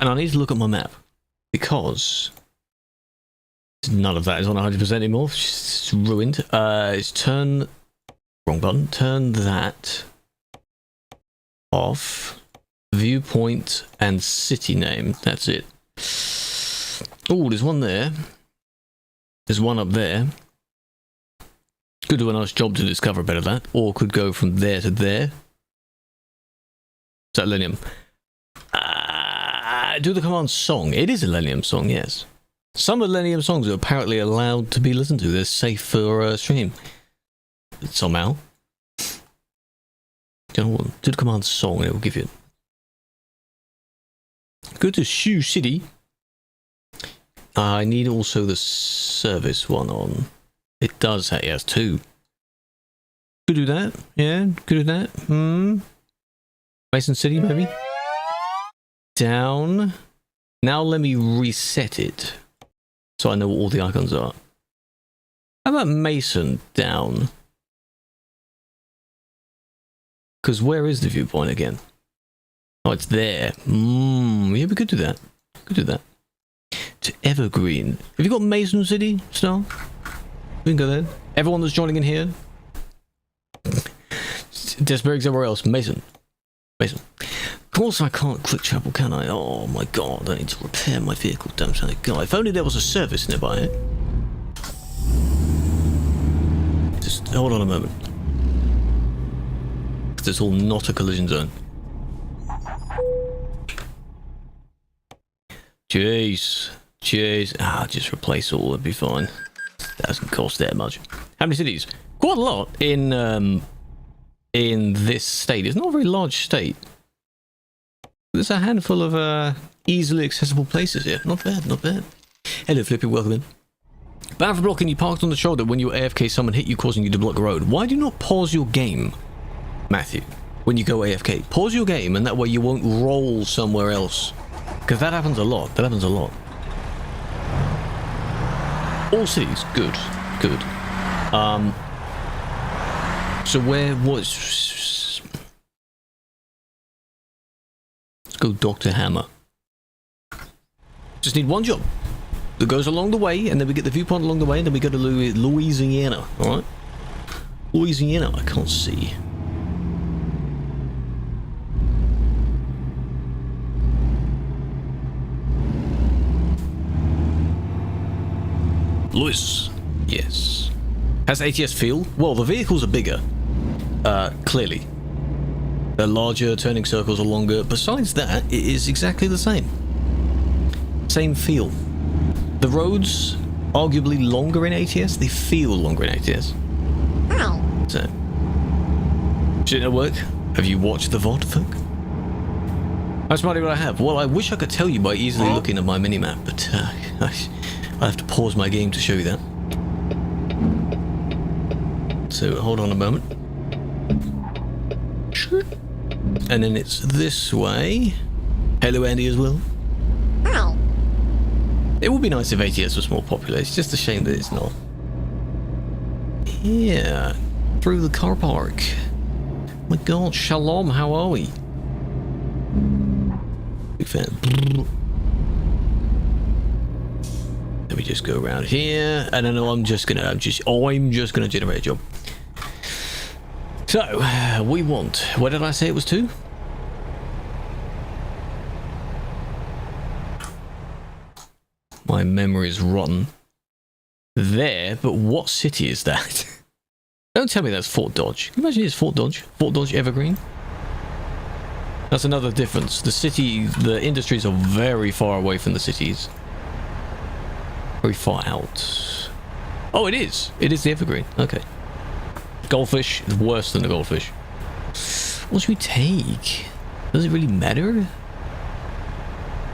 And I need to look at my map because none of that is on 100% anymore. It's ruined. It's turn... Wrong button. Turn that off. Viewpoint and city name. That's it. Oh, there's one there. There's one up there. Could do a nice job to discover better that. Or could go from there to there. Is that Lenium? Do the command song. It is a Lenium song, yes. Some of the Lenium songs are apparently allowed to be listened to. They're safe for stream. Somehow. Do the command song and it will give you it. Go to Shoe City. I need also the service one on. It does have, it has two. Could do that. Yeah, could do that. Mason City, maybe? Down. Now let me reset it. So I know what all the icons are. How about Mason down? Because where is the viewpoint again? Oh, it's there. Yeah, we could do that. Could do that. To Evergreen. Have you got Mason City still? We can go there. Everyone that's joining in here. Desperate somewhere else. Mason. Mason. Of course I can't click travel, can I? Oh my god, I need to repair my vehicle. Damn son of God. If only there was a service nearby. Just hold on a moment. It's all not a collision zone. Jeez. Jeez. Just replace all, it'd be fine. That doesn't cost that much. How many cities? Quite a lot in this state. It's not a very large state. There's a handful of easily accessible places here. Not bad, not bad. Hello Flippy, welcome in. Bad for blocking, you parked on the shoulder. When you were AFK, someone hit you, causing you to block the road. Why do you not pause your game, Matthew, when you go AFK? Pause your game and that way you won't roll somewhere else. Because that happens a lot. That happens a lot. All cities, good. Good. So where was... Let's go Dr. Hammer. Just need one job that goes along the way, and then we get the viewpoint along the way, and then we go to Louisiana, alright? Louisiana, I can't see. Louis, yes. Has ATS feel? Well, the vehicles are bigger, clearly. They're larger, turning circles are longer. Besides that, it is exactly the same. Same feel. The roads, arguably longer in ATS, they feel longer in ATS. Ow. So, shouldn't it work? Have you watched the VOD, folk? How smarty would I have? Well, I wish I could tell you by easily looking at my minimap, but I have to pause my game to show you that. So, hold on a moment. And then it's this way. Hello, Andy, as well. Ow. It would be nice if ATS was more popular. It's just a shame that it's not. Yeah. Through the car park. My god, Shalom, how are we? Big fan. Let me just go around here, and then I'm just gonna generate a job. So we want. What did I say it was to? My memory is rotten. There, but what city is that? Don't tell me that's Fort Dodge. Can you imagine it's Fort Dodge? Fort Dodge Evergreen? That's another difference. The city, the industries are very far away from the cities. Very far out. Oh, it is. It is the Evergreen. Okay. Goldfish is worse than the goldfish. What should we take? Does it really matter?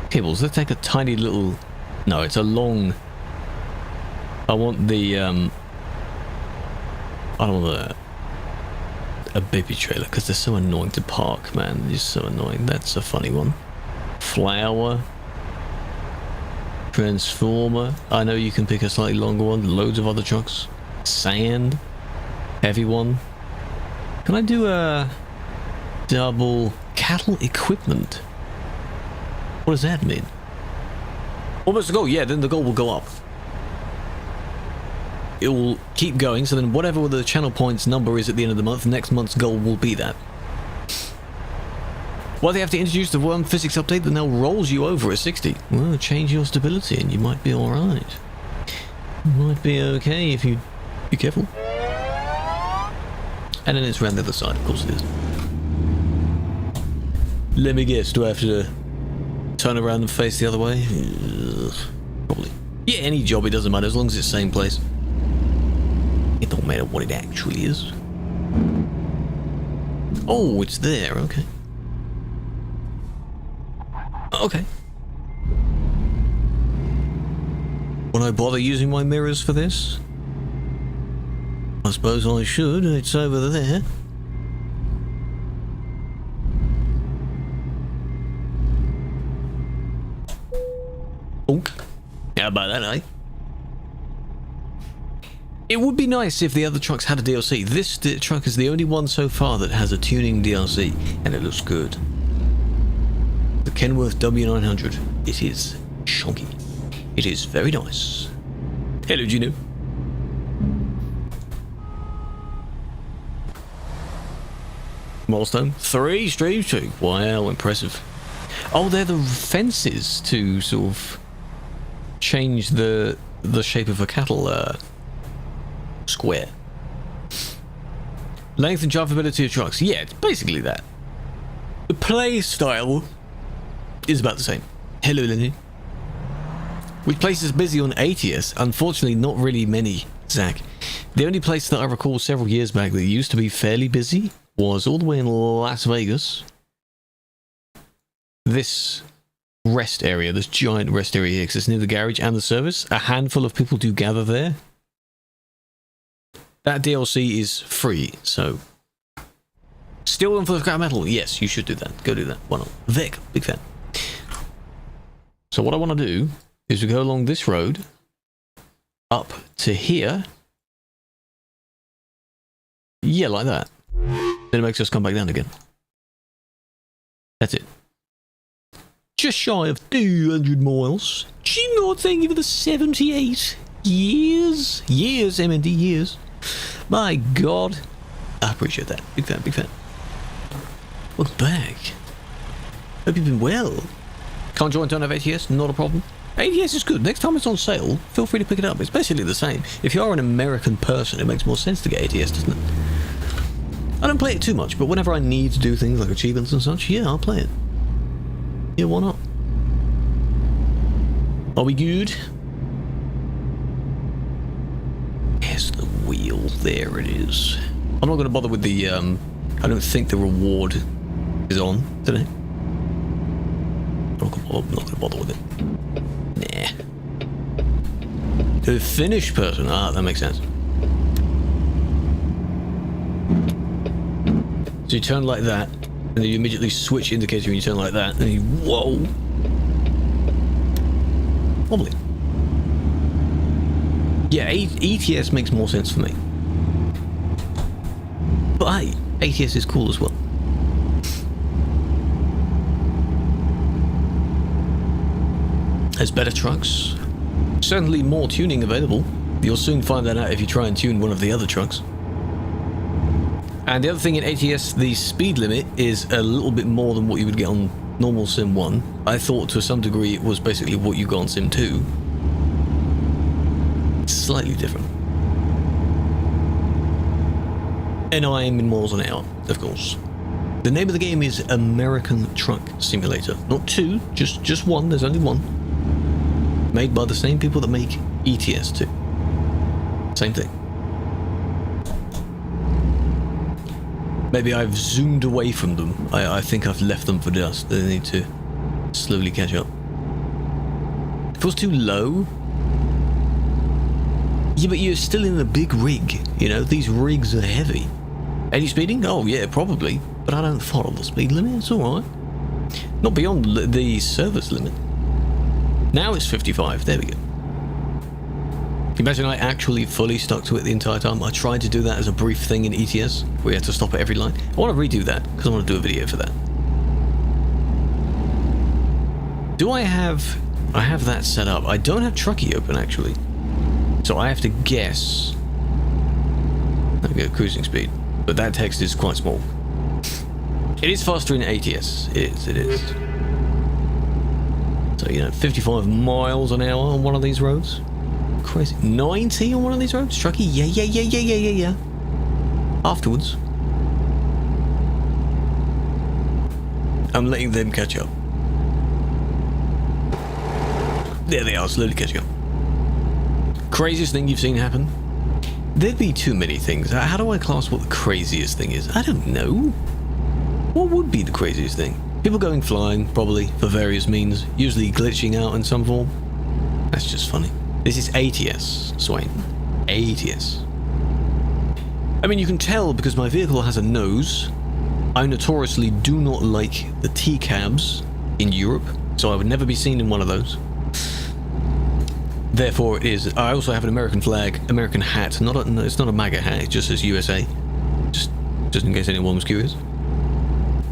Cables, let's take a tiny little... No, it's a long... I want the... I don't want a baby trailer because they're so annoying to park, man. They're just so annoying. That's a funny one. Flower. Transformer. I know you can pick a slightly longer one. Loads of other trucks. Sand. Heavy one. Can I do a double cattle equipment? What does that mean? Almost the goal, yeah, then the goal will go up. It will keep going, so then whatever the channel points number is at the end of the month, next month's goal will be that. Why they have to introduce the one physics update that now rolls you over at 60? Well, change your stability and you might be alright. You might be okay if you be careful. And then it's around the other side, of course it is. Let me guess, do I have to turn around and face the other way? Ugh, probably. Yeah, any job, it doesn't matter, as long as it's the same place. It don't matter what it actually is. Oh, it's there, okay. Okay. Would I bother using my mirrors for this? I suppose I should, it's over there. Oh, how about that, eh? It would be nice if the other trucks had a DLC. This truck is the only one so far that has a tuning DLC, and it looks good. The Kenworth W900. It is chunky. It is very nice. Hello, Gino. Milestone 3 streams 2. Wow, impressive. Oh, they're the fences to sort of change the shape of a cattle square. Length and drivability of trucks. Yeah, it's basically that. The play style is about the same. Hello, Lenny. Which place is busy on ATS? Unfortunately, not really many, Zach. The only place that I recall several years back that used to be fairly busy was all the way in Las Vegas. This rest area, this giant rest area here, because it's near the garage and the service. A handful of people do gather there. That DLC is free, so... Still on for the scrap metal? Yes, you should do that. Go do that. Why not? Vic, big fan. So what I want to do is we go along this road up to here. Yeah, like that. Then it makes us come back down again. That's it. Just shy of 200 miles. Gino, thank you for the 78 years. Years, MND, years. My God. I appreciate that. Big fan, big fan. Welcome back. Hope you've been well. Can't join, don't have ATS, not a problem. ATS is good. Next time it's on sale, feel free to pick it up. It's basically the same. If you are an American person, it makes more sense to get ATS, doesn't it? I don't play it too much, but whenever I need to do things like achievements and such, yeah, I'll play it. Yeah, why not? Are we good? Yes, the wheel. There it is. I'm not going to bother with the, I don't think the reward is on today. I'm not going to bother with it. Nah. The Finnish person. Ah, that makes sense. So you turn like that, and then you immediately switch indicator and you turn like that, and you... Whoa! Wobbly. Yeah, ATS makes more sense for me. But hey, ATS is cool as well. There's better trucks. Certainly more tuning available. You'll soon find that out if you try and tune one of the other trucks. And the other thing in ATS, the speed limit is a little bit more than what you would get on normal Sim 1. I thought to some degree it was basically what you got on Sim 2. It's slightly different. And I am in miles an hour, of course. The name of the game is American Truck Simulator. Not two, just one, there's only one. Made by the same people that make ETS 2. Same thing. Maybe I've zoomed away from them. I think I've left them for dust. They need to slowly catch up. It feels too low. Yeah, but you're still in a big rig. You know, these rigs are heavy. Any speeding? Oh, yeah, probably. But I don't follow the speed limit. It's alright. Not beyond the service limit. Now it's 55. There we go. Imagine I actually fully stuck to it the entire time. I tried to do that as a brief thing in ETS, where you had to stop at every line. I want to redo that, because I want to do a video for that. Do I have... I have that set up. I don't have Truckee open, actually. So I have to guess... There we go, cruising speed. But that text is quite small. It is faster in ATS. It is. So, you know, 55 miles an hour on one of these roads. Crazy. 90 on one of these roads? Truckee? Yeah. Afterwards. I'm letting them catch up. There they are, slowly catching up. Craziest thing you've seen happen? There'd be too many things. How do I class what the craziest thing is? I don't know. What would be the craziest thing? People going flying, probably, for various means. Usually glitching out in some form. That's just funny. This is ATS, Swain. ATS. I mean, you can tell because my vehicle has a nose. I notoriously do not like the T-cabs in Europe, so I would never be seen in one of those. Therefore, it is. I also have an American flag, American hat. It's not a MAGA hat. It just says USA. Just in case anyone was curious.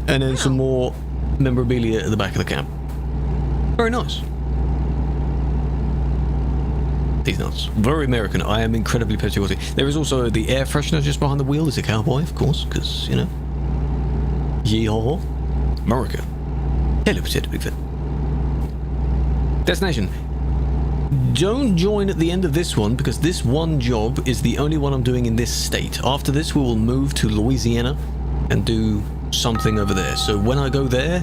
And then some more memorabilia at the back of the cab. Very nice. These nuts. Very American. I am incredibly patriotic. There is also the air freshener just behind the wheel. It's a cowboy, of course, because, you know. Yeehaw. America. Hello, potato big fan. Destination. Don't join at the end of this one because this one job is the only one I'm doing in this state. After this, we will move to Louisiana and do something over there. So when I go there,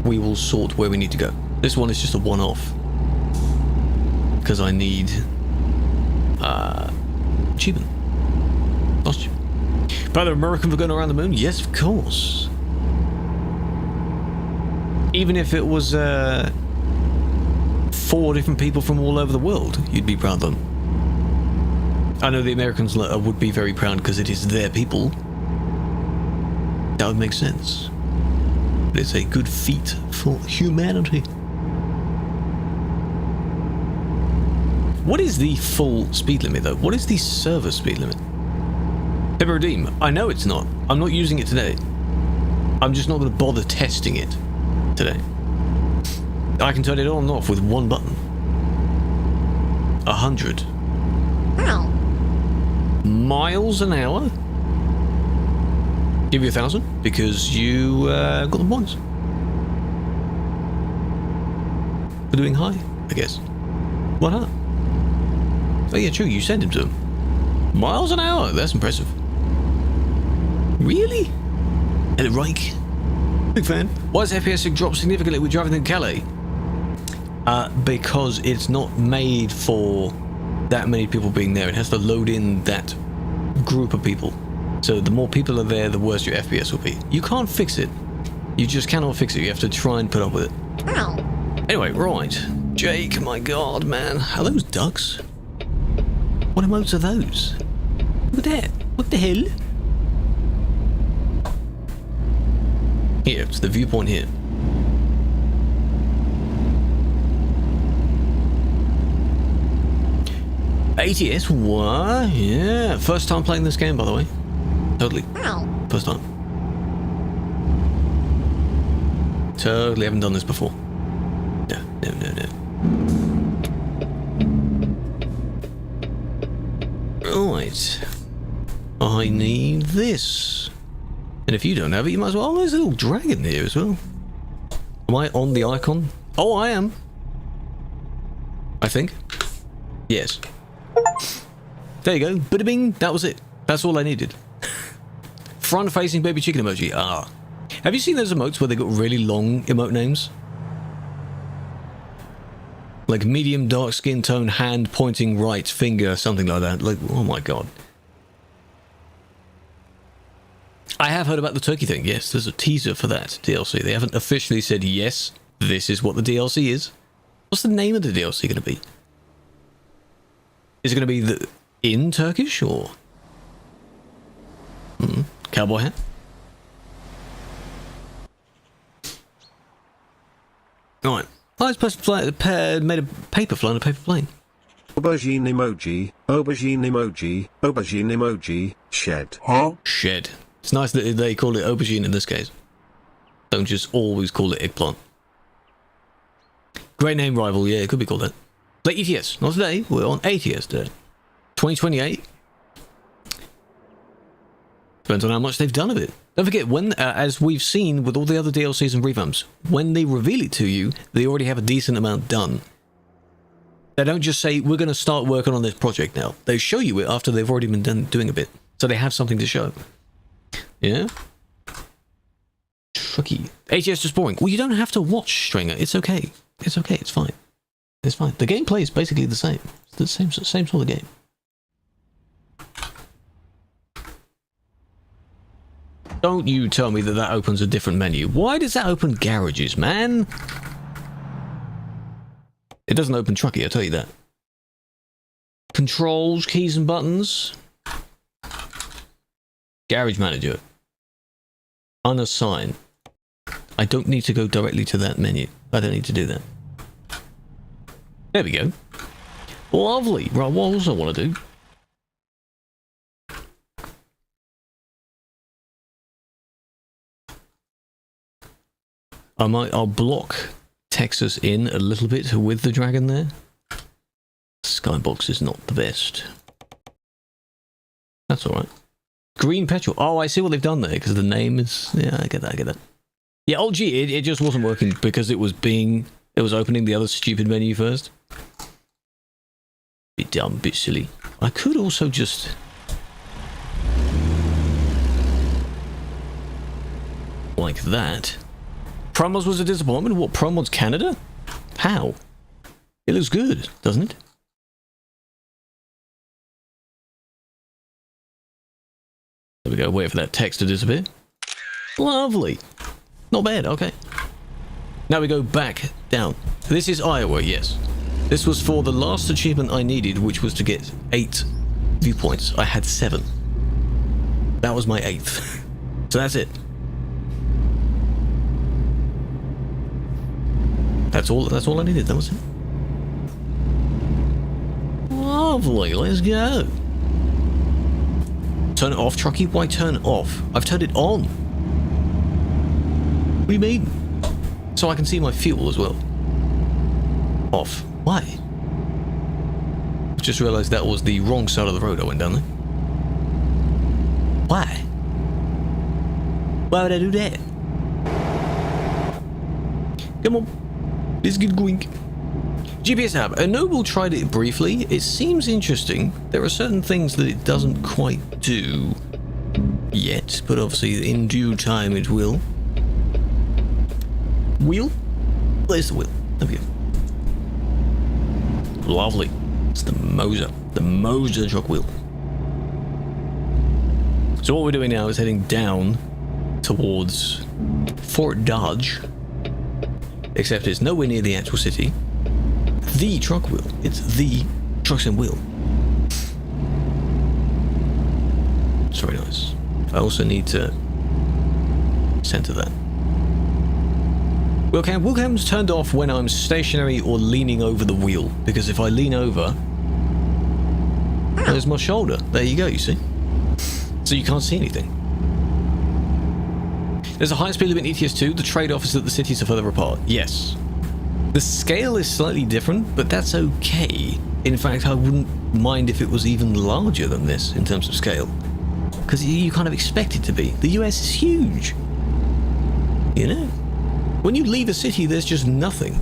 we will sort where we need to go. This one is just a one-off because I need achievement. Lost you. Brother American for going around the moon? Yes, of course. Even if it was 4 different people from all over the world, you'd be proud of them. I know the Americans would be very proud because it is their people. That would make sense. But it's a good feat for humanity. What is the full speed limit though? What is the server speed limit? Pepper Redeem. I know it's not. I'm not using it today. I'm just not going to bother testing it today. I can turn it on and off with one button. 100 miles an hour. Give you 1,000 because you got the points for doing high, I guess. Why not? Oh yeah, true. You sent him to him. Miles an hour. That's impressive. Really? Hello, Reich. Big fan. Why does FPS drop significantly with driving in Calais? Because it's not made for that many people being there. It has to load in that group of people. So the more people are there, the worse your FPS will be. You can't fix it. You just cannot fix it. You have to try and put up with it. Ow. Anyway, right. Jake, my god, man. Are those ducks? What emotes are those? Look at that. What the hell? Here, it's the viewpoint here. ATS, what? Yeah, first time playing this game, by the way. Totally. First time. Totally haven't done this before. No. Right. I need this. And if you don't have it, you might as well... Oh, there's a little dragon here as well. Am I on the icon? Oh, I am. I think. Yes. There you go. Bada bing. That was it. That's all I needed. Front-facing baby chicken emoji. Ah. Have you seen those emotes where they got really long emote names? Like medium dark skin tone, hand pointing right, finger, something like that. Like, oh my god. I have heard about the turkey thing. Yes, there's a teaser for that DLC. They haven't officially said, yes, this is what the DLC is. What's the name of the DLC going to be? Is it going to be the in Turkish or cowboy hat? All right. Oh, this person made a paper fly on a paper plane. Aubergine emoji, aubergine emoji, aubergine emoji, shed. Huh? Shed. It's nice that they call it aubergine in this case. Don't just always call it eggplant. Great name, rival. Yeah, it could be called that. But ATS, not today. We're on ATS day. 2028. Depends on how much they've done of it. Don't forget, when, as we've seen with all the other DLCs and revamps, when they reveal it to you, they already have a decent amount done. They don't just say, we're going to start working on this project now. They show you it after they've already been doing a bit. So they have something to show. Yeah? Tricky. ATS just boring. Well, you don't have to watch Stringer. It's okay. It's okay. It's fine. It's fine. The gameplay is basically the same. It's the same sort of game. Don't you tell me that that opens a different menu. Why does that open garages, man? It doesn't open Truckee, I'll tell you that. Controls, keys and buttons. Garage manager. Unassign. I don't need to go directly to that menu. I don't need to do that. There we go. Lovely. Right, what else I want to do? I'll block Texas in a little bit with the dragon there. Skybox is not the best. That's alright. Green petrol. Oh, I see what they've done there, because the name is... Yeah, I get that. Yeah, oh gee, it just wasn't working because it was opening the other stupid menu first. Bit dumb, bit silly. I could also just... like that. Promos was a disappointment? What, Promos Canada? How? It looks good, doesn't it? There we go, wait for that text to disappear. Lovely. Not bad, okay. Now we go back down. This is Iowa, yes. This was for the last achievement I needed, which was to get 8 viewpoints. I had 7. That was my 8th. So that's it. That's all I needed, that was it. Lovely, let's go. Turn it off, Truckee? Why turn it off? I've turned it on. What do you mean? So I can see my fuel as well. Off. Why? I've just realised that was the wrong side of the road I went down there. Why? Why would I do that? Come on. Let's get going. GPS app. A Noble tried it briefly. It seems interesting. There are certain things that it doesn't quite do yet, but obviously in due time it will. Wheel? Where's the wheel? There we go. Lovely. It's the Moser. The Moser truck wheel. So what we're doing now is heading down towards Fort Dodge. Except it's nowhere near the actual city. The truck wheel. It's the trucks and wheel. It's very nice. I also need to center that. Wheel cam's turned off when I'm stationary or leaning over the wheel, because if I lean over, there's my shoulder. There you go, you see? So you can't see anything. There's a high speed limit in ETS 2. The trade-off is that the cities are further apart. Yes. The scale is slightly different, but that's okay. In fact, I wouldn't mind if it was even larger than this in terms of scale. Because you kind of expect it to be. The US is huge. You know? When you leave a city, there's just nothing.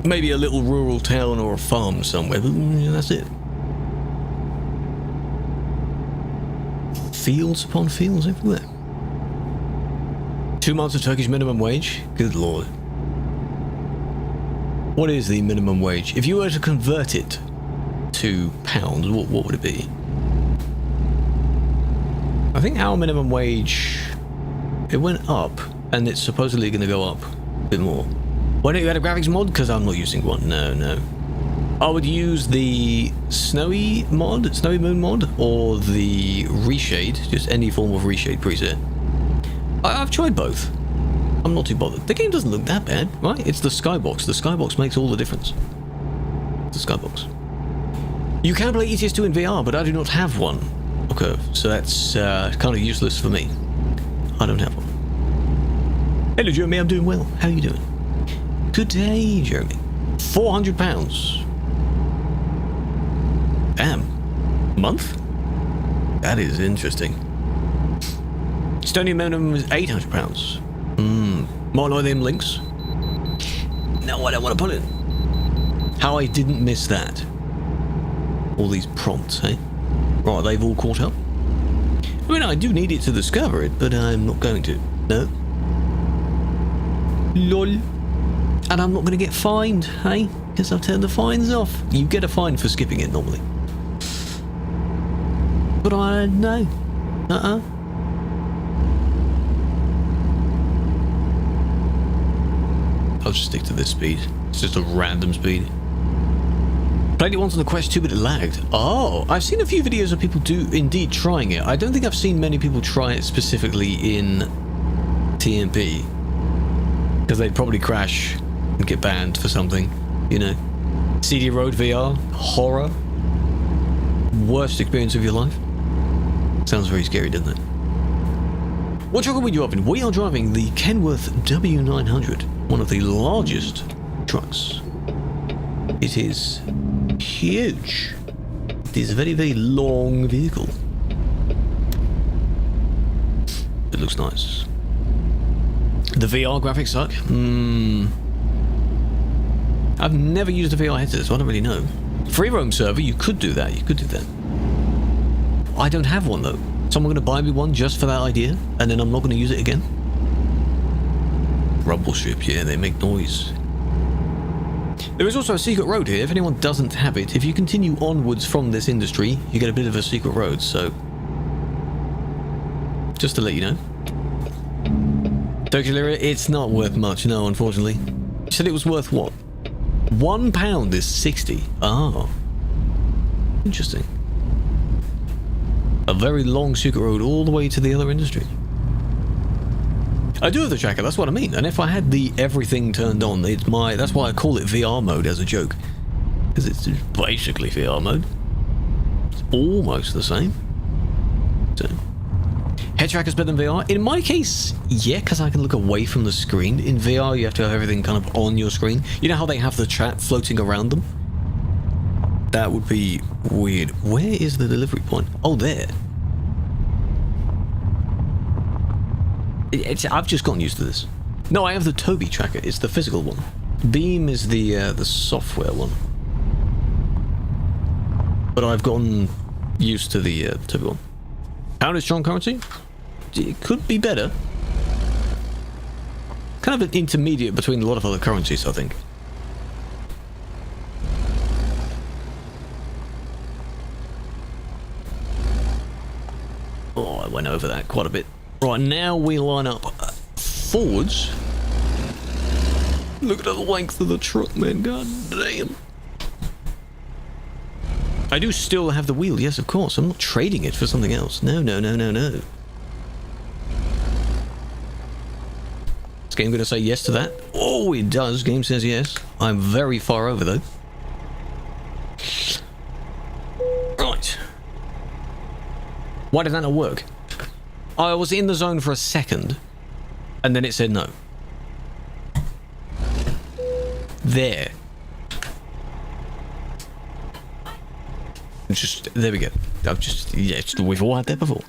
Maybe a little rural town or a farm somewhere, but that's it. Fields upon fields everywhere. 2 months of Turkish minimum wage? Good lord. What is the minimum wage? If you were to convert it to pounds, what would it be? I think our minimum wage, it went up, and it's supposedly going to go up a bit more. Why don't you add a graphics mod? Because I'm not using one. No. I would use the Snowy mod, Snowy Moon mod, or the Reshade, just any form of Reshade preset. I've tried both. I'm not too bothered. The game doesn't look that bad, right? It's the skybox. The skybox makes all the difference. The skybox. You can play ETS 2 in VR, but I do not have one. Okay, so that's kind of useless for me. I don't have one. Hello, Jeremy. I'm doing well. How are you doing? Good day, Jeremy. £400. Damn. Month? That is interesting. Estonian minimum is £800. More like them links. No, I don't want to put it. How I didn't miss that. All these prompts, eh? Right, they've all caught up. I mean, I do need it to discover it, but I'm not going to. No. LOL. And I'm not going to get fined, hey? Because I've turned the fines off. You get a fine for skipping it normally. But I no. I'll just stick to this speed. It's just a random speed. Played it once on the Quest 2, but it lagged. Oh, I've seen a few videos of people do indeed trying it. I don't think I've seen many people try it specifically in TMP. Because they'd probably crash and get banned for something, you know. CD Road VR, horror. Worst experience of your life. Sounds very scary, doesn't it? What truck are we driving? We are driving the Kenworth W900, one of the largest trucks. It is huge. It is a very, very long vehicle. It looks nice. The VR graphics suck. I've never used a VR headset, so I don't really know. Free roam server, you could do that. You could do that. I don't have one though. Someone going to buy me one just for that idea, and then I'm not going to use it again? Rumble strip, yeah, they make noise. There is also a secret road here. If anyone doesn't have it, if you continue onwards from this industry, you get a bit of a secret road, so... just to let you know. Turkish lira, it's not worth much, no, unfortunately. You said it was worth what? £1 is 60. Ah. Interesting. A very long secret road all the way to the other industry. I do have the tracker, that's what I mean. And if I had the everything turned on, it's my... that's why I call it VR mode as a joke. Because it's basically VR mode. It's almost the same. So... head tracker's better than VR? In my case, yeah, because I can look away from the screen. In VR, you have to have everything kind of on your screen. You know how they have the chat floating around them? That would be weird. Where is the delivery point? Oh, there. I've just gotten used to this. No, I have the Toby tracker. It's the physical one. Beam is the software one. But I've gotten used to the Toby one. Pound is strong currency? It could be better. Kind of an intermediate between a lot of other currencies, I think. Oh, I went over that quite a bit. Right, now we line up forwards. Look at the length of the truck, man. God damn. I do still have the wheel, yes, of course. I'm not trading it for something else. No, no, no, no, no. Is game going to say yes to that? Oh, it does. Game says yes. I'm very far over, though. Right. Why did that not work? I was in the zone for a second, and then it said no. There. Just, there we go. I've just, yeah, we've all had that before.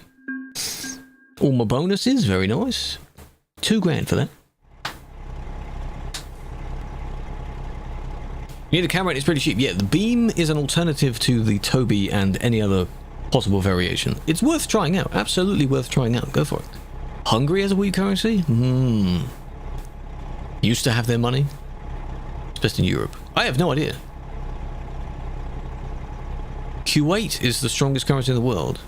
All my bonuses, very nice. £2 for that. You need a camera, it's pretty cheap. Yeah, the Beam is an alternative to the Toby and any other possible variation. It's worth trying out. Absolutely worth trying out. Go for it. Hungary as a weak currency? Used to have their money. It's best in Europe. I have no idea. Kuwait is the strongest currency in the world.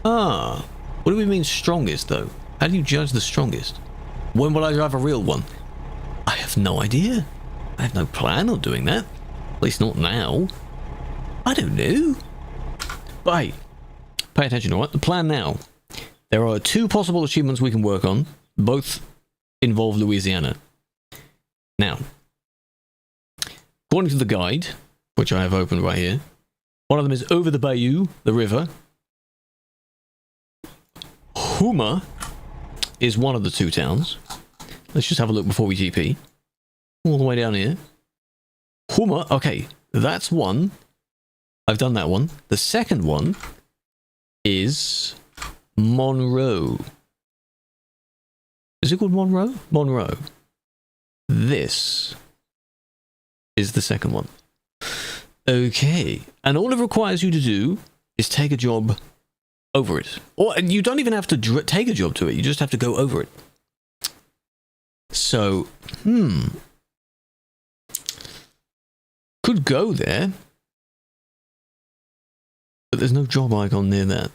Ah. What do we mean strongest, though? How do you judge the strongest? When will I drive a real one? I have no idea. I have no plan on doing that. At least not now. I don't know. But hey, pay attention, alright? The plan now. There are 2 possible achievements we can work on. Both involve Louisiana. Now, according to the guide, which I have opened right here, one of them is over the bayou, the river. Houma is one of the 2 towns. Let's just have a look before we GP. All the way down here. Hummer. Okay, that's one. I've done that one. The second one is Monroe. Is it called Monroe? Monroe. This is the second one. Okay. And all it requires you to do is take a job over it. Or you don't even have to take a job to it. You just have to go over it. So, could go there. But there's no job icon near that.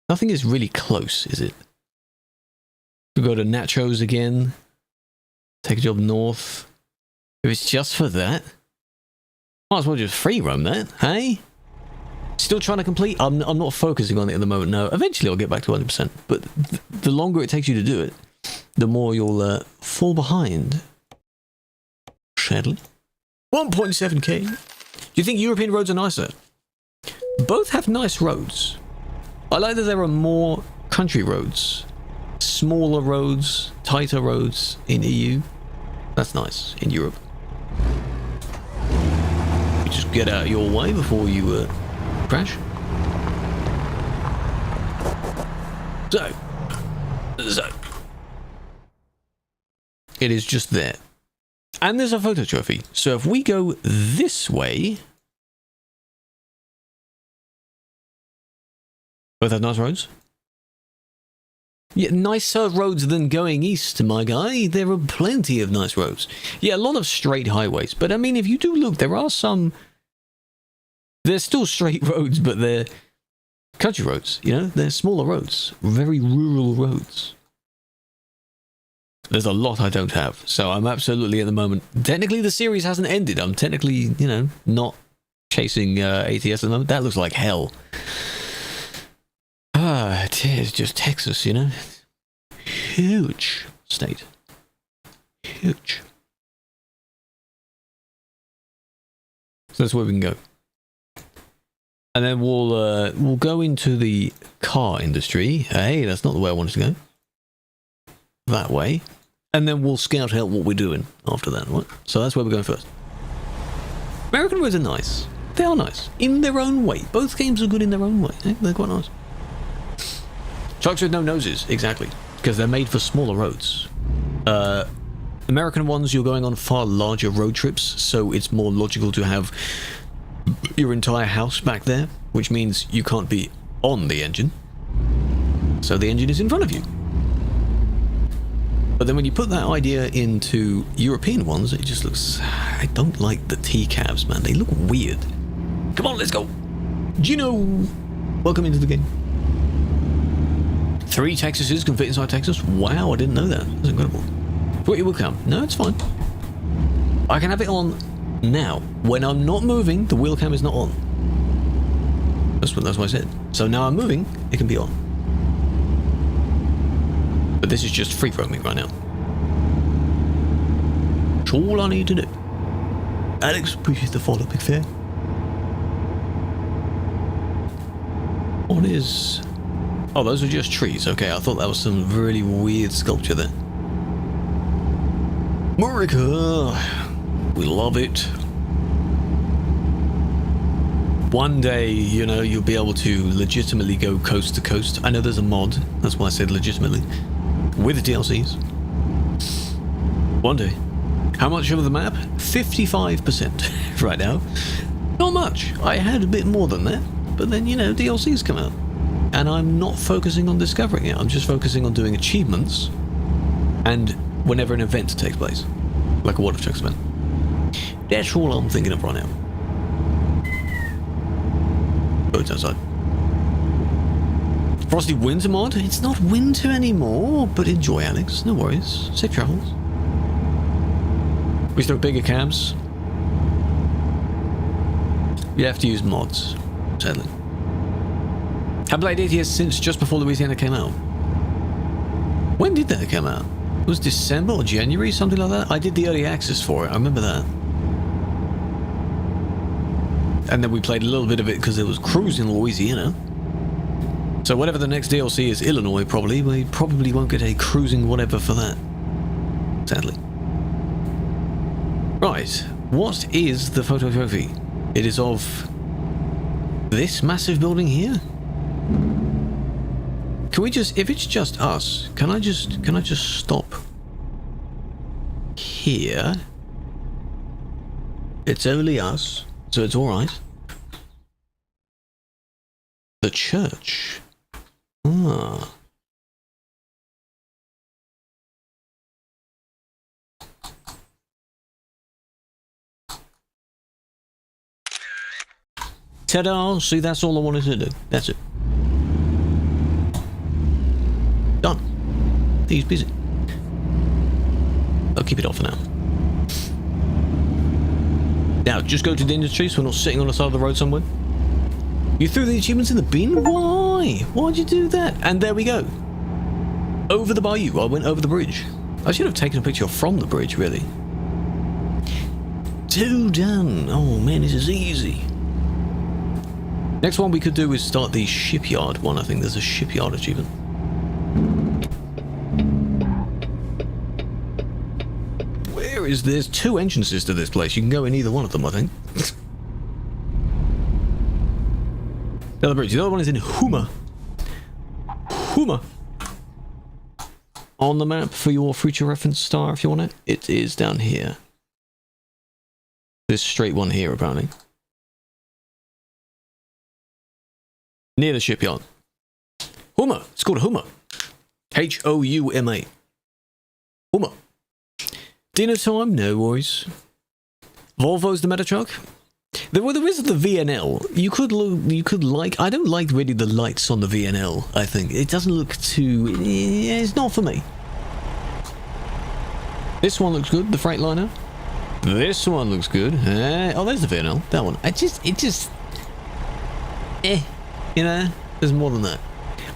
Nothing is really close, is it? We go to Nachos again. Take a job north. If it's just for that, might as well just free roam that, hey? Still trying to complete? I'm not focusing on it at the moment, no. Eventually I'll get back to 100%. But the longer it takes you to do it, the more you'll fall behind. Sadly. 1.7k. Do you think European roads are nicer? Both have nice roads. I like that there are more country roads. Smaller roads, tighter roads in EU. That's nice in Europe. You just get out of your way before you crash. So. It is just there. And there's a photo trophy. So if we go this way... Both have nice roads? Yeah, nicer roads than going east, my guy. There are plenty of nice roads. Yeah, a lot of straight highways. But I mean, if you do look, there are some... They're still straight roads, but they're country roads, you know? They're smaller roads. Very rural roads. There's a lot I don't have. So I'm absolutely, at the moment... Technically, the series hasn't ended. I'm technically, you know, not chasing ATS at the moment. That looks like hell. It is just Texas, you know? Huge state. Huge. So that's where we can go. And then we'll go into the car industry. Hey, that's not the way I wanted to go. That way. And then we'll scout out what we're doing after that. Right? So that's where we're going first. American roads are nice. They are nice. In their own way. Both games are good in their own way. They're quite nice. Trucks with no noses, exactly. Because they're made for smaller roads. American ones, you're going on far larger road trips, so it's more logical to have your entire house back there, which means you can't be on the engine. So the engine is in front of you. But then when you put that idea into European ones, it just looks... I don't like the T-cabs, man. They look weird. Come on, let's go. Gino, welcome into the game. 3 Texases can fit inside Texas? Wow, I didn't know that. That's incredible. Thought you would come. No, it's fine. I can have it on now. When I'm not moving, the wheel cam is not on. That's what I said. So now I'm moving, it can be on. But this is just free roaming right now. That's all I need to do. Alex, appreciate the follow, big fair. What is... Oh, those are just trees. Okay, I thought that was some really weird sculpture there. America! We love it. One day, you know, you'll be able to legitimately go coast to coast. I know there's a mod. That's why I said legitimately. With DLCs. One day. How much of the map? 55% right now. Not much. I had a bit more than that. But then, you know, DLCs come out. And I'm not focusing on discovering it. I'm just focusing on doing achievements and whenever an event takes place. Like a World of Trucks event. That's all I'm thinking of right now. Oh, it's outside. Frosty Winter mod? It's not winter anymore, but enjoy, Alex. No worries. Safe travels. We still have bigger cabs. You have to use mods, sadly. Have played ATS since just before Louisiana came out. When did that come out? It was December or January, something like that? I did the early access for it, I remember that. And then we played a little bit of it because it was cruising Louisiana. So whatever the next DLC is, Illinois probably, we probably won't get a cruising whatever for that. Sadly. Right, what is the photo trophy? It is of this massive building here? Can we just, if it's just us, can I just stop here? It's only us, so it's alright. The church. Ah. Ta-da! See, that's all I wanted to do. That's it. Done. He's busy. I'll keep it off for now. Now, just go to the industry so we're not sitting on the side of the road somewhere. You threw the achievements in the bin? Why? Why'd you do that? And there we go. Over the bayou. I went over the bridge. I should have taken a picture from the bridge, really. 2 done. Oh man, this is easy. Next one we could do is start the shipyard one. I think there's a shipyard achievement. Where is there's 2 entrances to this place. You can go in either one of them, I think. The other bridge. The other one is in Houma. Houma. On the map for your future reference star, if you want it. It is down here. This straight one here, apparently. Near the shipyard. Houma. It's called Houma. H-O-U-M-A. Houma. Dinner time? No worries. Volvo's the meta truck. There is the VNL. You could like. I don't like really the lights on the VNL. I think it doesn't look too. It's not for me. This one looks good. The Freightliner. This one looks good. Oh, there's the VNL. That one. It just. You know, there's more than that.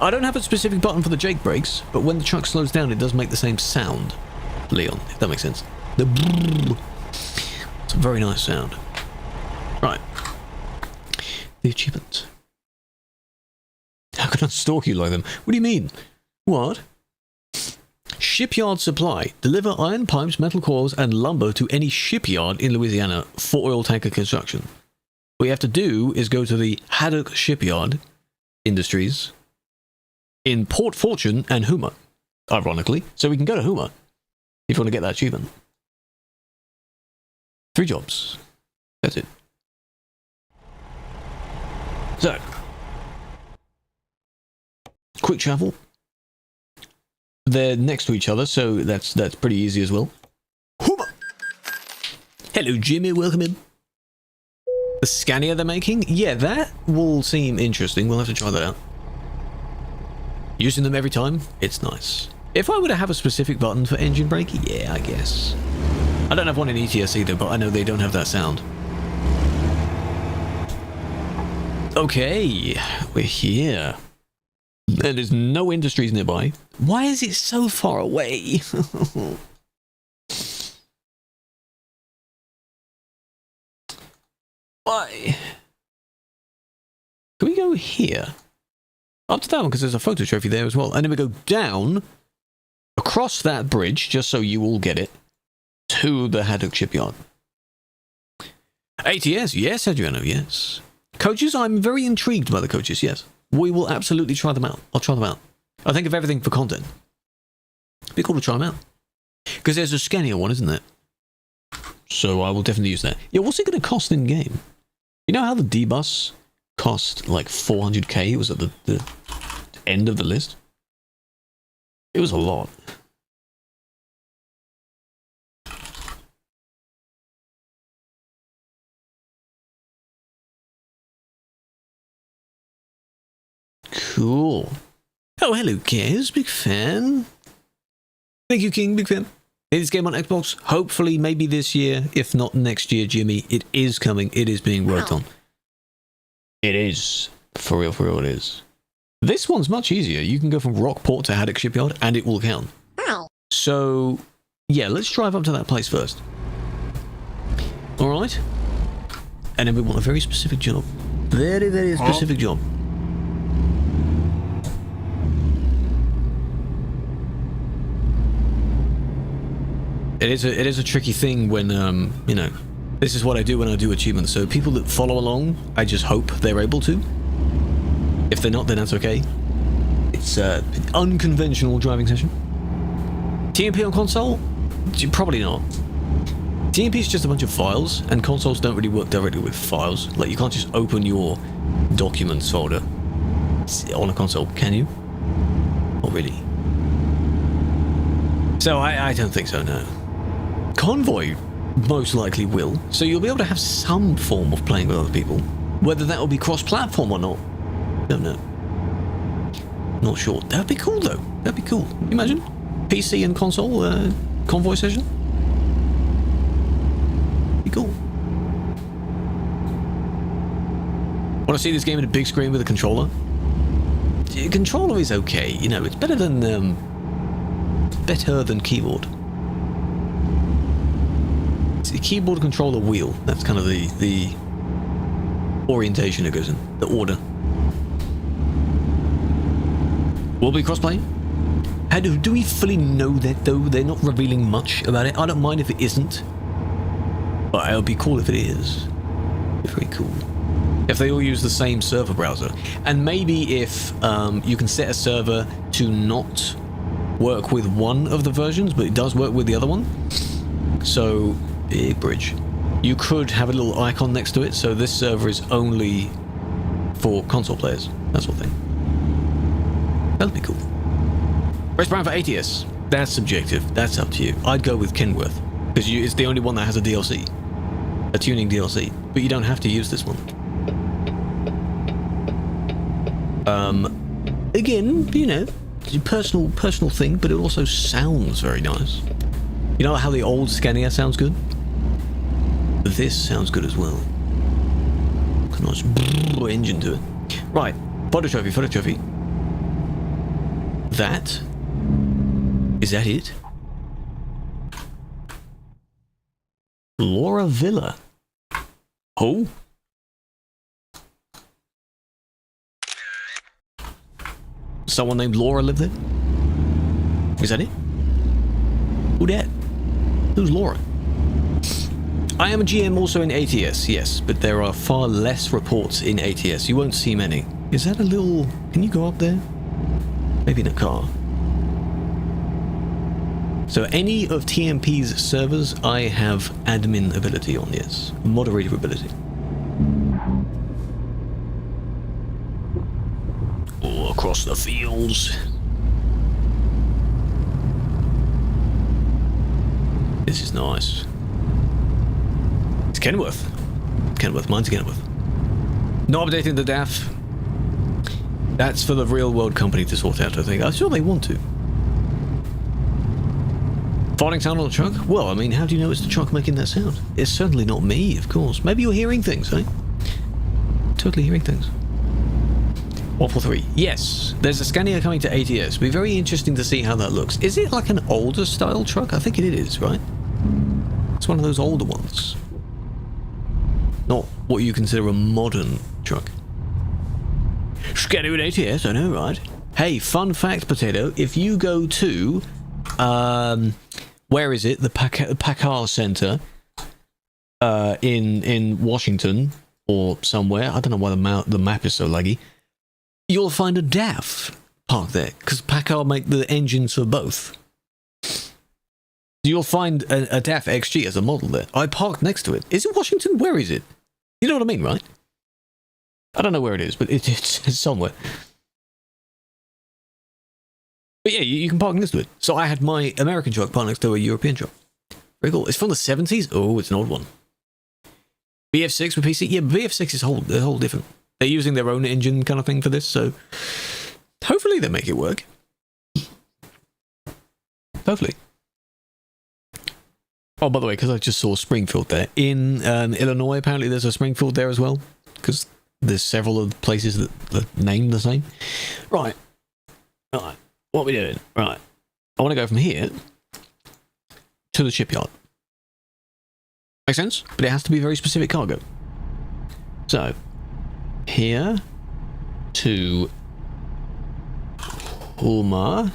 I don't have a specific button for the Jake brakes, but when the truck slows down, it does make the same sound. Leon, if that makes sense. The brrr. It's a very nice sound. Right. The achievement. How can I stalk you like them? What do you mean? What? Shipyard supply. Deliver iron pipes, metal coils, and lumber to any shipyard in Louisiana for oil tanker construction. What you have to do is go to the Haddock Shipyard Industries in Port Fortune and Houma, ironically. So we can go to Houma if you want to get that achievement. 3 jobs. That's it. So, quick travel. They're next to each other, so that's pretty easy as well. Houma! Hello, Jimmy. Welcome in. The Scania they're making? Yeah, that will seem interesting. We'll have to try that out. Using them every time? It's nice. If I were to have a specific button for engine brake, yeah, I guess. I don't have one in ATS either, but I know they don't have that sound. Okay, we're here. And there's no industries nearby. Why is it so far away? Why? Can we go here? Up to that one, because there's a photo trophy there as well. And then we go down, across that bridge, just so you all get it, to the Haddock Shipyard. ATS, yes, Adriano, yes. Coaches, I'm very intrigued by the coaches, yes. We will absolutely try them out. I'll try them out. I think of everything for content. It'd be cool to try them out. Because there's a Scania one, isn't there? So I will definitely use that. Yeah, what's it going to cost in game? You know how the D-Bus cost like 400k? It was at the end of the list. It was a lot. Cool. Oh, hello, Kez. Big fan. Thank you, King. Big fan. This game on Xbox, hopefully maybe this year, if not next year, Jimmy. It is coming. It is being worked on. It is. For real, it is. This one's much easier. You can go from Rockport to Haddock Shipyard, and it will count. So, yeah, let's drive up to that place first. Alright? And then we want a very specific job. Very, very specific job. It is a tricky thing when, you know, this is what I do when I do achievements. So people that follow along, I just hope they're able to. If they're not, then that's okay. It's an unconventional driving session. TMP on console? Probably not. TMP is just a bunch of files, and consoles don't really work directly with files. Like, you can't just open your documents folder on a console, can you? Not really. So I don't think so, no. Convoy most likely will, so you'll be able to have some form of playing with other people. Whether that will be cross-platform or not, don't know. Not sure. That'd be cool, though. That'd be cool. Imagine PC and console convoy session. Be cool. Want to see this game in a big screen with a controller? The controller is okay. You know, it's better than keyboard. It's a keyboard controller wheel. That's kind of the orientation it goes in. The order. Will be crossplay? How do we fully know that, though? They're not revealing much about it. I don't mind if it isn't, but it would be cool if it is. Very cool. If they all use the same server browser, and maybe if you can set a server to not work with one of the versions, but it does work with the other one. So, big bridge. You could have a little icon next to it, so this server is only for console players. That sort of thing. That'd be cool. Press Brown for ATS. That's subjective. That's up to you. I'd go with Kenworth, because it's the only one that has a DLC. A tuning DLC. But you don't have to use this one. Again, you know, it's a personal thing, but it also sounds very nice. You know how the old Scania sounds good? This sounds good as well. Nice engine to it. Right, photo trophy. That? Is that it? Laura Villa. Oh? Someone named Laura lived there? Is that it? Who that? Who's Laura? I am a GM also in ATS, yes, but there are far less reports in ATS. You won't see many. Is that a little... Can you go up there? Maybe in a car. So any of TMP's servers, I have admin ability on, yes. Moderator ability. Oh, across the fields. This is nice. It's Kenworth. Mine's Kenworth. Not updating the DAF. That's for the real world company to sort out, I think. I'm sure they want to. Farting sound on the truck? Well, I mean, how do you know it's the truck making that sound? It's certainly not me, of course. Maybe you're hearing things, eh? Totally hearing things. 143. Yes, there's a Scania coming to ATS. Be very interesting to see how that looks. Is it like an older style truck? I think it is, right? It's one of those older ones. Not what you consider a modern truck. Scania at ATS, I know, right? Hey, fun fact, Potato. If you go to... where is it? The Packard Center in Washington or somewhere. I don't know why the map is so laggy. You'll find a DAF parked there because Packard make the engines for both. You'll find a DAF XG as a model there. I parked next to it. Is it Washington? Where is it? You know what I mean, right? I don't know where it is, but it's somewhere. But yeah, you can park next to it. So I had my American truck parked next to a European truck. Very cool. It's from the 70s? Oh, it's an old one. BF6 with PC? Yeah, BF6 is whole different. They're using their own engine kind of thing for this, so hopefully they make it work. Hopefully. Oh, by the way, because I just saw Springfield there. In Illinois, apparently there's a Springfield there as well, because there's several of the places that name the same. Right. What are we doing? Right. I want to go from here to the shipyard. Makes sense? But it has to be very specific cargo. So, here to Homer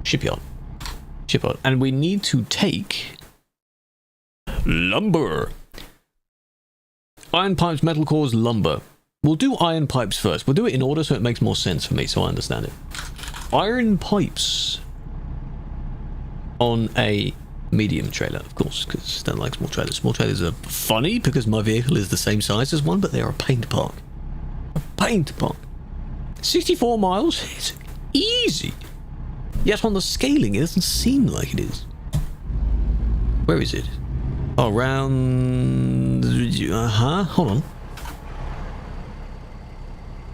shipyard. Shipyard. And we need to take lumber. Iron pipes, metal cores, lumber. We'll do iron pipes first. We'll do it in order so it makes more sense for me, so I understand it. Iron pipes on a medium trailer, of course, because I don't like small trailers. Small trailers are funny because my vehicle is the same size as one, but they are a pain to park. A pain to park. 64 miles? It's easy. Yet on the scaling, it doesn't seem like it is. Where is it? Oh, round... hold on.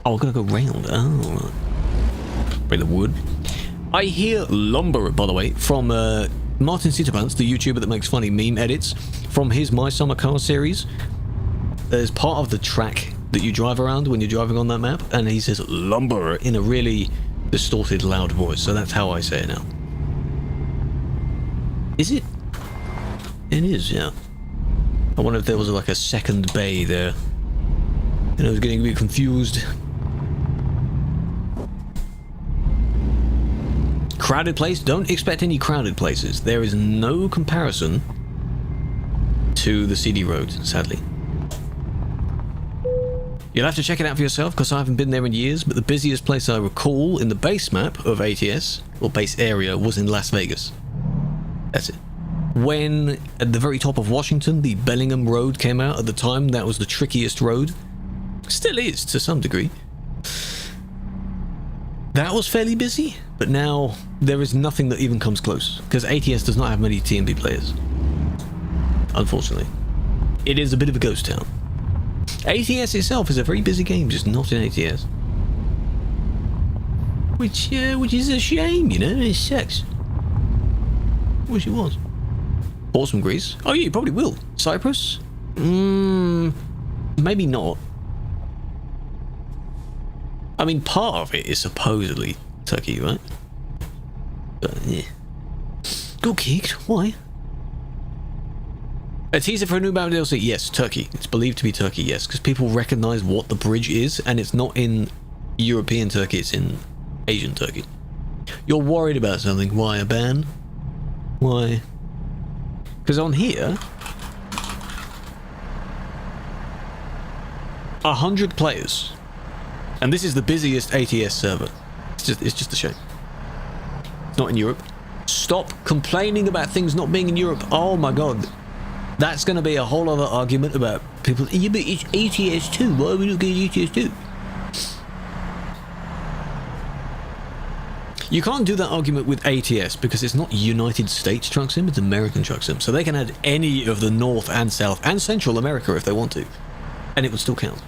Oh, we're gonna go round. Oh, right. Bring the wood. I hear lumber, by the way, from Martin Sitterpants, the YouTuber that makes funny meme edits, from his My Summer Car series. There's part of the track that you drive around when you're driving on that map, and he says lumber in a really distorted, loud voice, so that's how I say it now. Is it? It is, yeah. I wonder if there was like a second bay there. And I was getting a bit confused. Crowded place? Don't expect any crowded places. There is no comparison to the CD road, sadly. You'll have to check it out for yourself because I haven't been there in years, but the busiest place I recall in the base map of ATS, or base area, was in Las Vegas. That's it. When, at the very top of Washington, the Bellingham Road came out at the time, that was the trickiest road. Still is, to some degree. That was fairly busy, but now there is nothing that even comes close, because ATS does not have many TMB players. Unfortunately. It is a bit of a ghost town. ATS itself is a very busy game, just not in ATS. Which is a shame, you know, it sucks. Wish it was. Bought some grease. Oh yeah, you probably will. Cyprus? Maybe not. I mean, part of it is supposedly Turkey, right? But, yeah. Got kicked? Why? A teaser for a new map DLC? Yes, Turkey. It's believed to be Turkey, yes, because people recognize what the bridge is, and it's not in European Turkey, it's in Asian Turkey. You're worried about something. Why a ban? Why? Because on here, 100 players, and this is the busiest ATS server. It's just a shame. It's not in Europe. Stop complaining about things not being in Europe. Oh my god. That's going to be a whole other argument about people. Yeah, but it's ATS 2. Why are we not getting ATS 2? You can't do that argument with ATS because it's not United States truck sim, it's American truck sim. So they can add any of the North and South and Central America if they want to, and it would still count.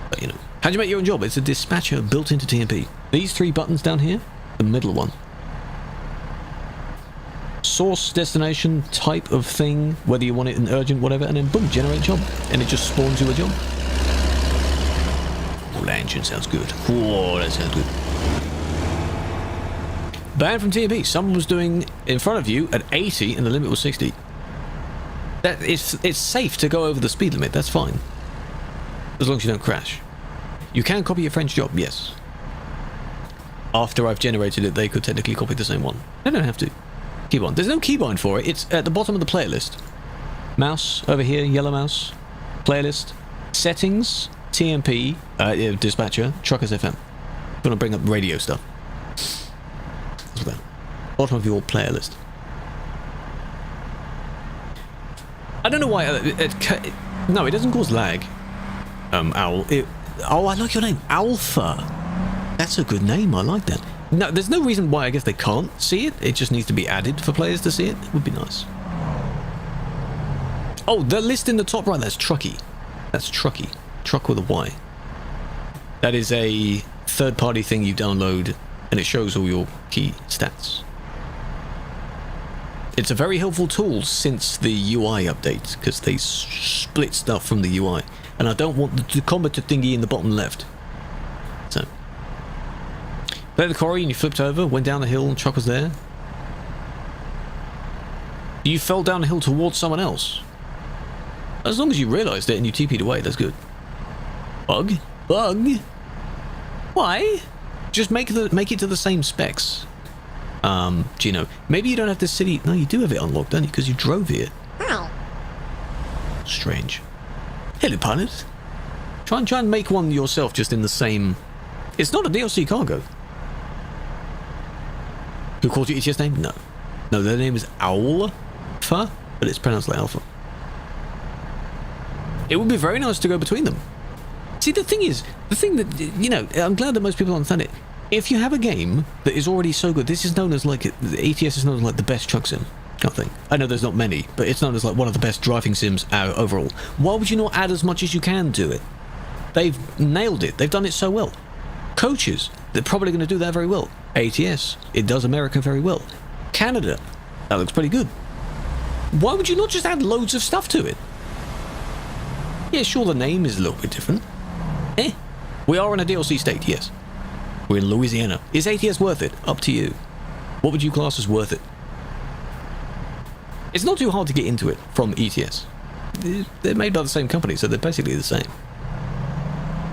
But you know, how'd you make your own job? It's a dispatcher built into TMP. These 3 buttons down here, the middle one. Source, destination, type of thing, whether you want it in urgent, whatever, and then boom, generate job. And it just spawns you a job. Oh, that engine sounds good. Whoa, that sounds good. Banned from TMP. Someone was doing in front of you at 80 and the limit was 60. It's safe to go over the speed limit, that's fine. As long as you don't crash. You can copy your friend's job, yes. After I've generated it, they could technically copy the same one. They don't have to. Keybind. There's no keybind for it. It's at the bottom of the playlist. Mouse over here, yellow mouse. Playlist. Settings. TMP. Dispatcher. Truckers FM. I'm gonna bring up radio stuff. What's that? Bottom of your playlist. I don't know why. No, it doesn't cause lag. Owl. Oh, I like your name. Alpha. That's a good name. I like that. No, there's no reason why I guess they can't see it. It just needs to be added for players to see it. It would be nice. Oh, the list in the top right, that's Trucky. That's Trucky. Truck with a Y. That is a third-party thing you download, and it shows all your key stats. It's a very helpful tool since the UI update, because they split stuff from the UI. And I don't want the combator thingy in the bottom left. So. Play the quarry and you flipped over, went down the hill and truck was there. You fell down the hill towards someone else. As long as you realised it and you TP'd away, that's good. Bug? Bug? Why? Just make it to the same specs. Gino. Maybe you don't have the city. No, you do have it unlocked, don't you? Because you drove here. Strange. Hello, pilot. Try and make one yourself just in the same... It's not a DLC cargo. Who called you ETS name? No. No, their name is Alpha, but it's pronounced like Alpha. It would be very nice to go between them. See, the thing that, you know, I'm glad that most people understand it. If you have a game that is already so good, this is known as like, the ATS is known as like the best truck sim. I think. I know there's not many, but it's known as like one of the best driving sims overall. Why would you not add as much as you can to it? They've nailed it. They've done it so well. Coaches, they're probably going to do that very well. ATS, it does America very well. Canada, that looks pretty good. Why would you not just add loads of stuff to it? Yeah, sure, the name is a little bit different. We are in a DLC state, yes. We're in Louisiana. Is ATS worth it? Up to you. What would you class as worth it? It's not too hard to get into it from ETS. They're made by the same company, so they're basically the same.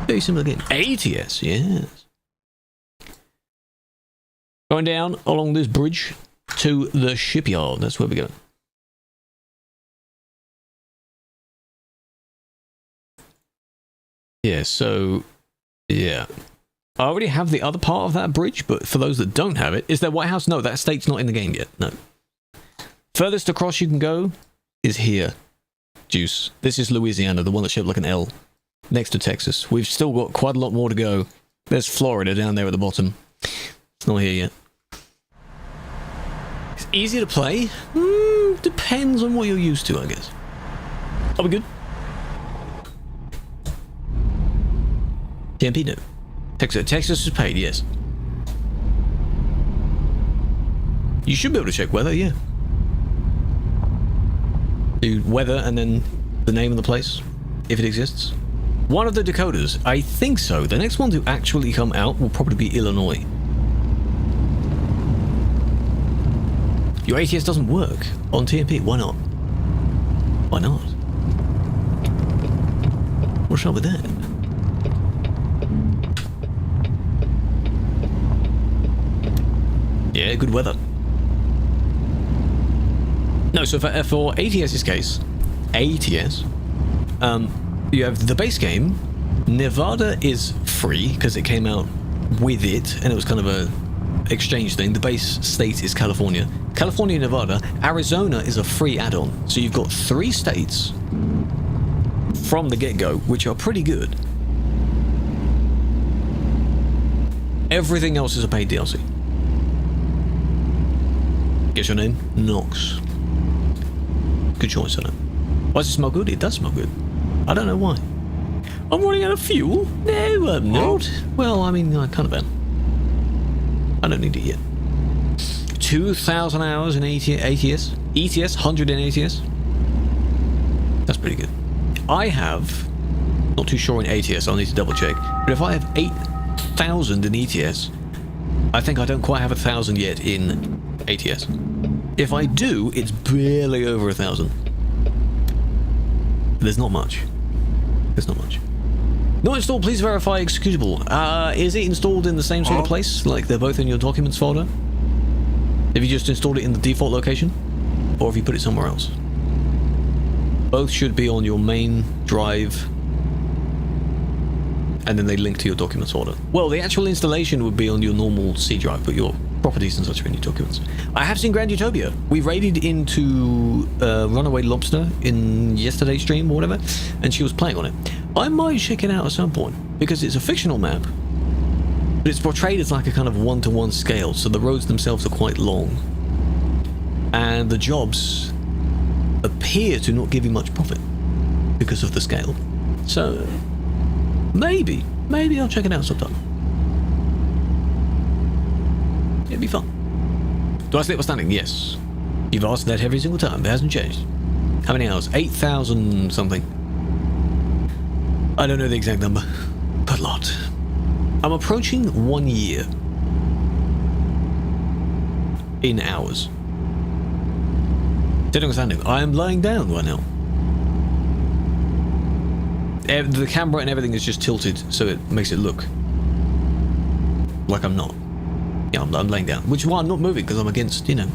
Very similar game. ATS, yes. Going down along this bridge to the shipyard. That's where we're going. Yeah, so... Yeah. I already have the other part of that bridge, but for those that don't have it, is there White House? No, that state's not in the game yet. No. Furthest across you can go is here. Juice. This is Louisiana, the one that's shaped like an L. Next to Texas. We've still got quite a lot more to go. There's Florida down there at the bottom. It's not here yet. It's easy to play. Depends on what you're used to, I guess. Are we good? TMP, no. Texas is paid, yes. You should be able to check weather, yeah. Do weather and then the name of the place, if it exists. One of the Dakotas, I think so. The next one to actually come out will probably be Illinois. Your ATS doesn't work on TMP. Why not? Why not? What's wrong with that? Yeah, good weather. No, so for ATS's case, ATS, you have the base game. Nevada is free because it came out with it, and it was kind of a exchange thing. The base state is California. California, Nevada. Arizona is a free add-on. So you've got 3 states from the get-go, which are pretty good. Everything else is a paid DLC. Guess your name? Nox. Good choice, isn't it? Why does it smell good? It does smell good. I don't know why. I'm running out of fuel? No, I'm not. Well, I mean, I kind of am. I don't need it yet. 2,000 hours in ATS? ETS? 100 in ATS? That's pretty good. I have... Not too sure in ATS, I'll need to double check. But if I have 8,000 in ETS, I think I don't quite have 1,000 yet in ATS. If I do, it's barely over 1,000. There's not much. There's not much. Not installed, please verify executable. Is it installed in the same sort of place? Like they're both in your documents folder? Have you just installed it in the default location? Or have you put it somewhere else? Both should be on your main drive. And then they link to your documents folder. Well, the actual installation would be on your normal C drive, but your properties and such are in your documents. I have seen Grand Utopia. We raided into Runaway Lobster in yesterday's stream or whatever, and she was playing on it. I might check it out at some point, because it's a fictional map, but it's portrayed as like a kind of 1-to-1 scale, so the roads themselves are quite long. And the jobs appear to not give you much profit because of the scale. So, maybe I'll check it out sometime. It'd be fun. Do I sleep while standing? Yes. You've asked that every single time. It hasn't changed. How many hours? 8,000 something. I don't know the exact number, but a lot. I'm approaching 1 year in hours. Sitting or standing? I am lying down right now. The camera and everything is just tilted, so it makes it look like I'm not. Yeah, I'm laying down. Which is why I'm not moving, because I'm against, you know.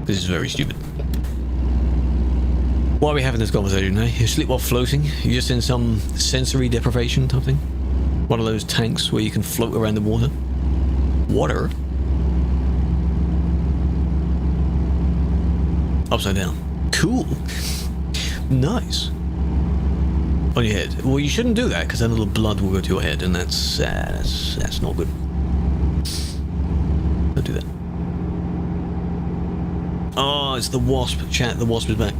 This is very stupid. Why are we having this conversation, eh? You sleep while floating? You're just in some sensory deprivation type thing? One of those tanks where you can float around the water? Water? Upside down. Cool. Nice. On your head. Well, you shouldn't do that, because then a little blood will go to your head, and that's not good. Don't do that. Oh, it's the wasp. Chat, the wasp is back.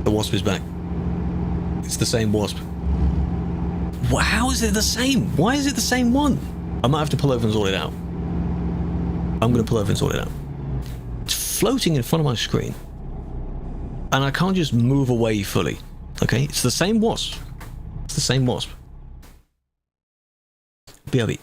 The wasp is back. It's the same wasp. Well, how is it the same? Why is it the same one? I might have to pull over and sort it out. I'm going to pull over and sort it out. It's floating in front of my screen. And I can't just move away fully. Okay? It's the same wasp. It's the same wasp. BRB.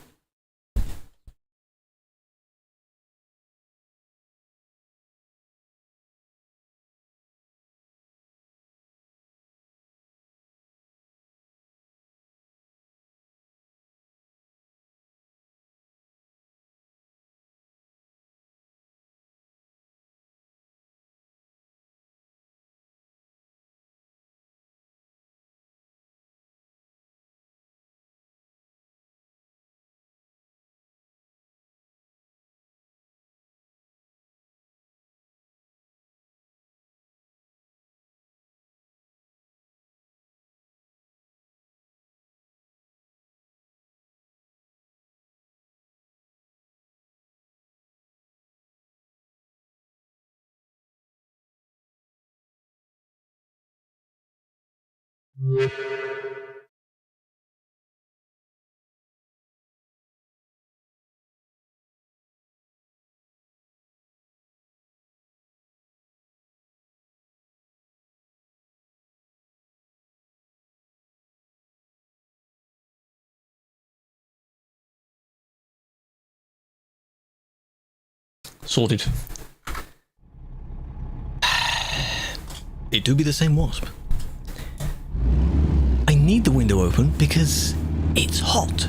Sorted. It do be the same wasp. I need the window open because it's hot.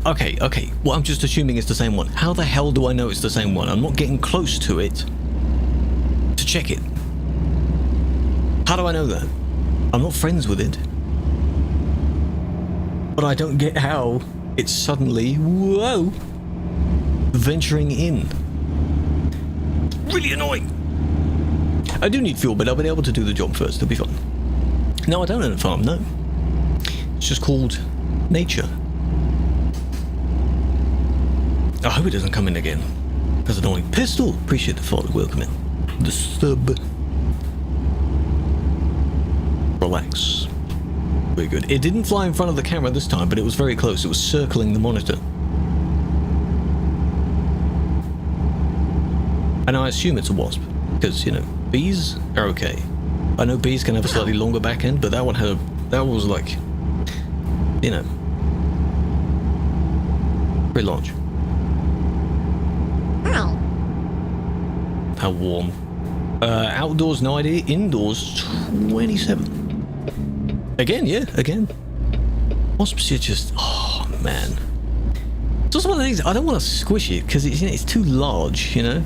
Okay. Well, I'm just assuming it's the same one. How the hell do I know it's the same one? I'm not getting close to it to check it. How do I know that? I'm not friends with it. But I don't get how it's suddenly, whoa, venturing in. Really annoying. I do need fuel, but I'll be able to do the job first. It'll be fun. No, I don't own a farm, no. It's just called nature. I hope it doesn't come in again. That's annoying. Pistol! Appreciate the follow. Welcome in. The sub. Relax. Very good. It didn't fly in front of the camera this time, but it was very close. It was circling the monitor. And I assume it's a wasp. Because, you know, bees are okay. I know bees can have a slightly longer back end, but that one was like, you know, very large. How warm? Outdoors 90, indoors 27. Again, yeah, again. Wasps are just, oh man. It's also one of the things, I don't want to squish it because it's, you know, it's too large, you know.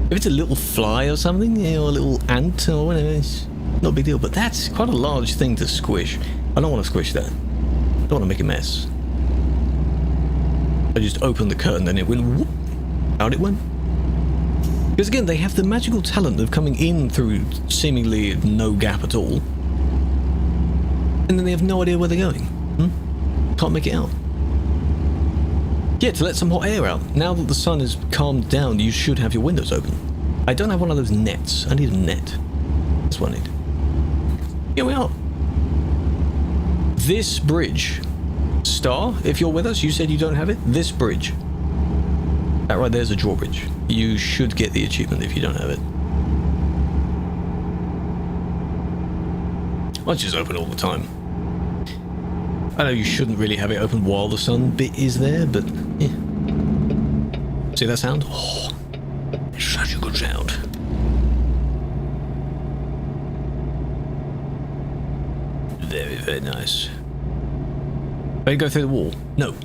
If it's a little fly or something, you know, a little ant or whatever, it's not a big deal. But that's quite a large thing to squish. I don't want to squish that. I don't want to make a mess. I just opened the curtain and it went whoop. Out it went. Because again, they have the magical talent of coming in through seemingly no gap at all. And then they have no idea where they're going. Can't make it out. Yeah, to let some hot air out. Now that the sun has calmed down, you should have your windows open. I don't have one of those nets. I need a net. That's what I need. Here we are. This bridge. Star, if you're with us, you said you don't have it. This bridge. That right there's a drawbridge. You should get the achievement if you don't have it. Mine's just open all the time. I know you shouldn't really have it open while the sun bit is there, but yeah. See that sound? Oh, it's such a good sound. Very, very nice. They go through the wall. No.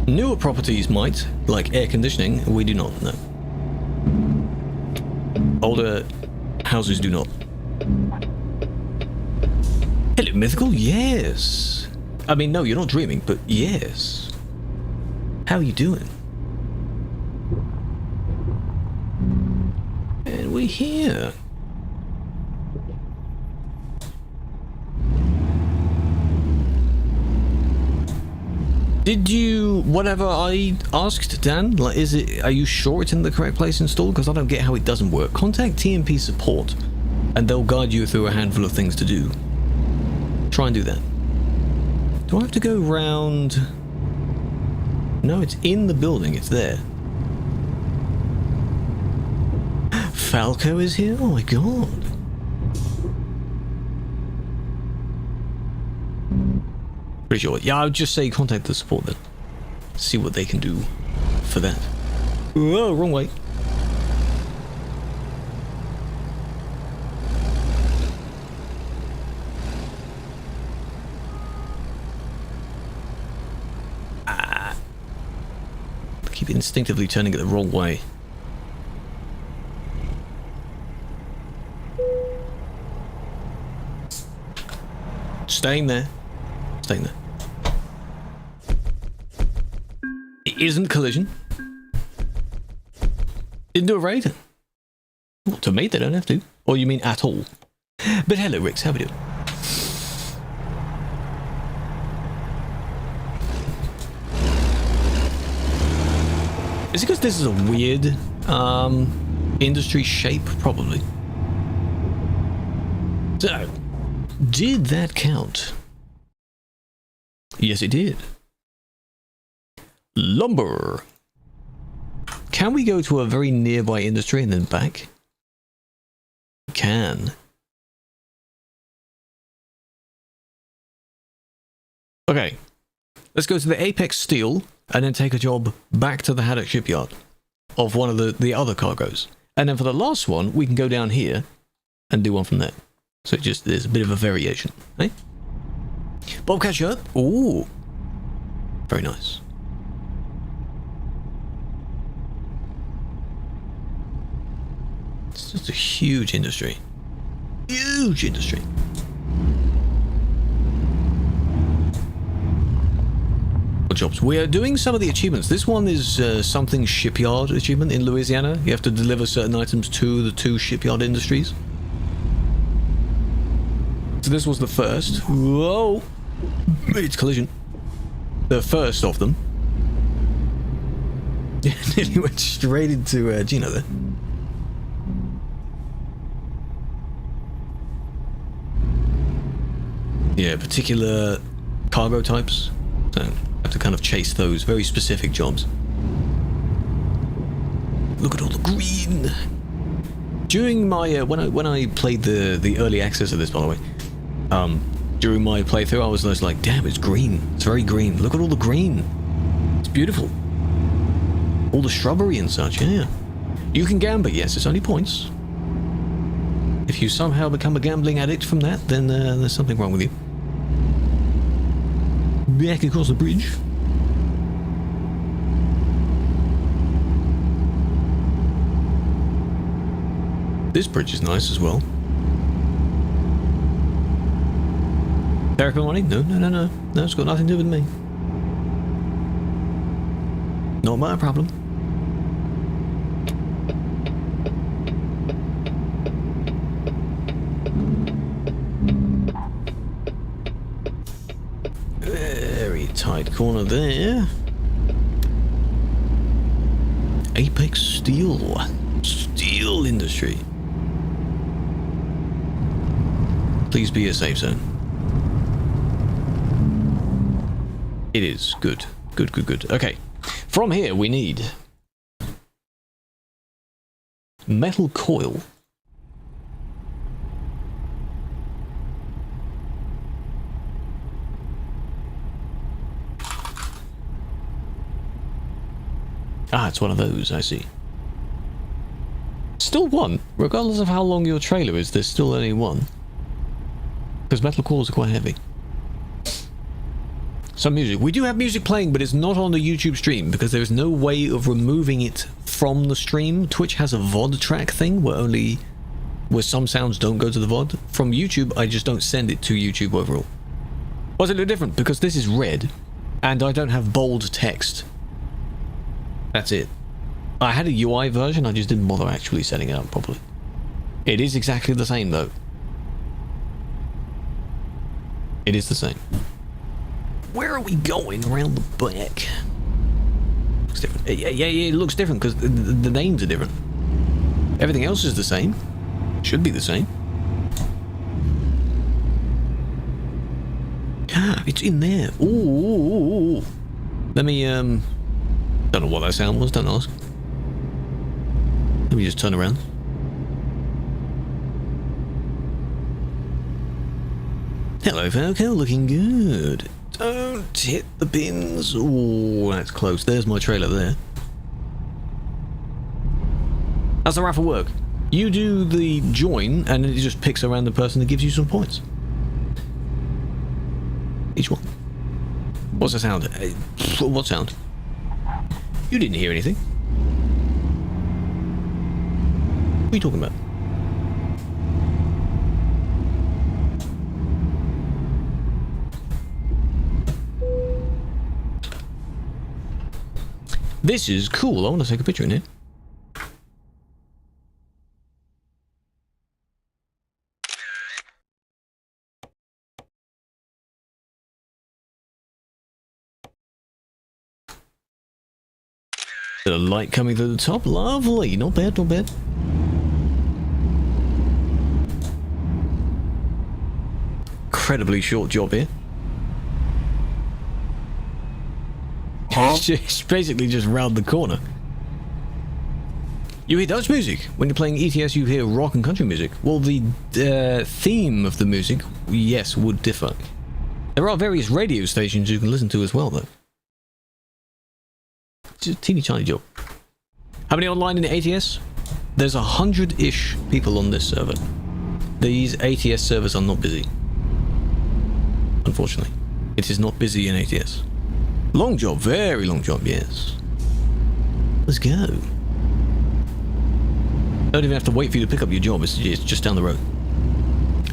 Newer properties might, like air conditioning. We do not. No. Older houses do not. Hello, mythical. Yes. I mean, no, you're not dreaming, but yes. How are you doing? And we're here. Did you, whatever I asked, Dan, like, are you sure it's in the correct place installed? Because I don't get how it doesn't work. Contact TMP support, and they'll guide you through a handful of things to do. Try and do that. Do I have to go round? No, it's in the building, it's there. Falco is here? Oh my god. Pretty sure. Yeah, I would just say contact the support then. See what they can do for that. Whoa, wrong way. I keep instinctively turning it the wrong way. Staying there. Staying there. It isn't collision. Didn't do a raid. Well, to me, they don't have to. Or you mean at all. But hello, Rix. How we doing? Is it because this is a weird industry shape? Probably. So, did that count? Yes, it did. Lumber. Can we go to a very nearby industry and then back? We can. Okay. Let's go to the Apex Steel and then take a job back to the Haddock shipyard of one of the other cargoes. And then for the last one, we can go down here and do one from there. So it just, there's a bit of a variation, eh? Bobcat shirt. Ooh. Very nice. It's just a huge industry. Huge industry. Jobs. We are doing some of the achievements. This one is something shipyard achievement in Louisiana. You have to deliver certain items to the two shipyard industries. So this was the first. Whoa! It's collision. The first of them. Nearly went straight into Gino there. Yeah, particular cargo types. So have to kind of chase those very specific jobs. Look at all the green. During my when I played the early access of this, by the way, during my playthrough, I was just like, damn, it's green. It's very green. Look at all the green. It's beautiful. All the shrubbery and such. Yeah. You can gamble. Yes, it's only points. If you somehow become a gambling addict from that, then there's something wrong with you. Back across the bridge. This bridge is nice as well. Therapy money? No. No, it's got nothing to do with me. Not my problem. Very tight corner there. Apex Steel. Steel industry. Please be a safe zone. It is. Good. Good. Okay. From here, we need metal coil. Ah, it's one of those, I see. Still one. Regardless of how long your trailer is, there's still only one. Because metal cores are quite heavy. some music. We do have music playing, but it's not on the YouTube stream because there is no way of removing it from the stream. Twitch has a VOD track thing where some sounds don't go to the VOD. From YouTube, I just don't send it to YouTube overall. What's it a little different? Because this is red, and I don't have bold text. That's it. I had a UI version, I just didn't bother actually setting it up properly. It is exactly the same, though. It is the same. Where are we going? Around the back. Looks different. Yeah, it looks different because the names are different. Everything else is the same. Should be the same. It's in there. Ooh. Let me, don't know what that sound was, don't ask. Let me just turn around. Hello, Falco, looking good. Don't hit the pins. Oh, that's close. There's my trailer there. How's the raffle work? You do the join, and it just picks a random person that gives you some points. Each one. What's the sound? What sound? You didn't hear anything. What are you talking about? This is cool. I want to take a picture in here. Bit of light coming through the top. Lovely. Not bad, not bad. Incredibly short job here. It's basically just round the corner. You hear Dutch music. When you're playing ATS, you hear rock and country music. Well, the theme of the music, yes, would differ. There are various radio stations you can listen to as well, though. It's a teeny tiny job. How many online in ATS? There's 100-ish people on this server. These ATS servers are not busy. Unfortunately. It is not busy in ATS. Long job, very long job, yes. Let's go. Don't even have to wait for you to pick up your job, it's just down the road.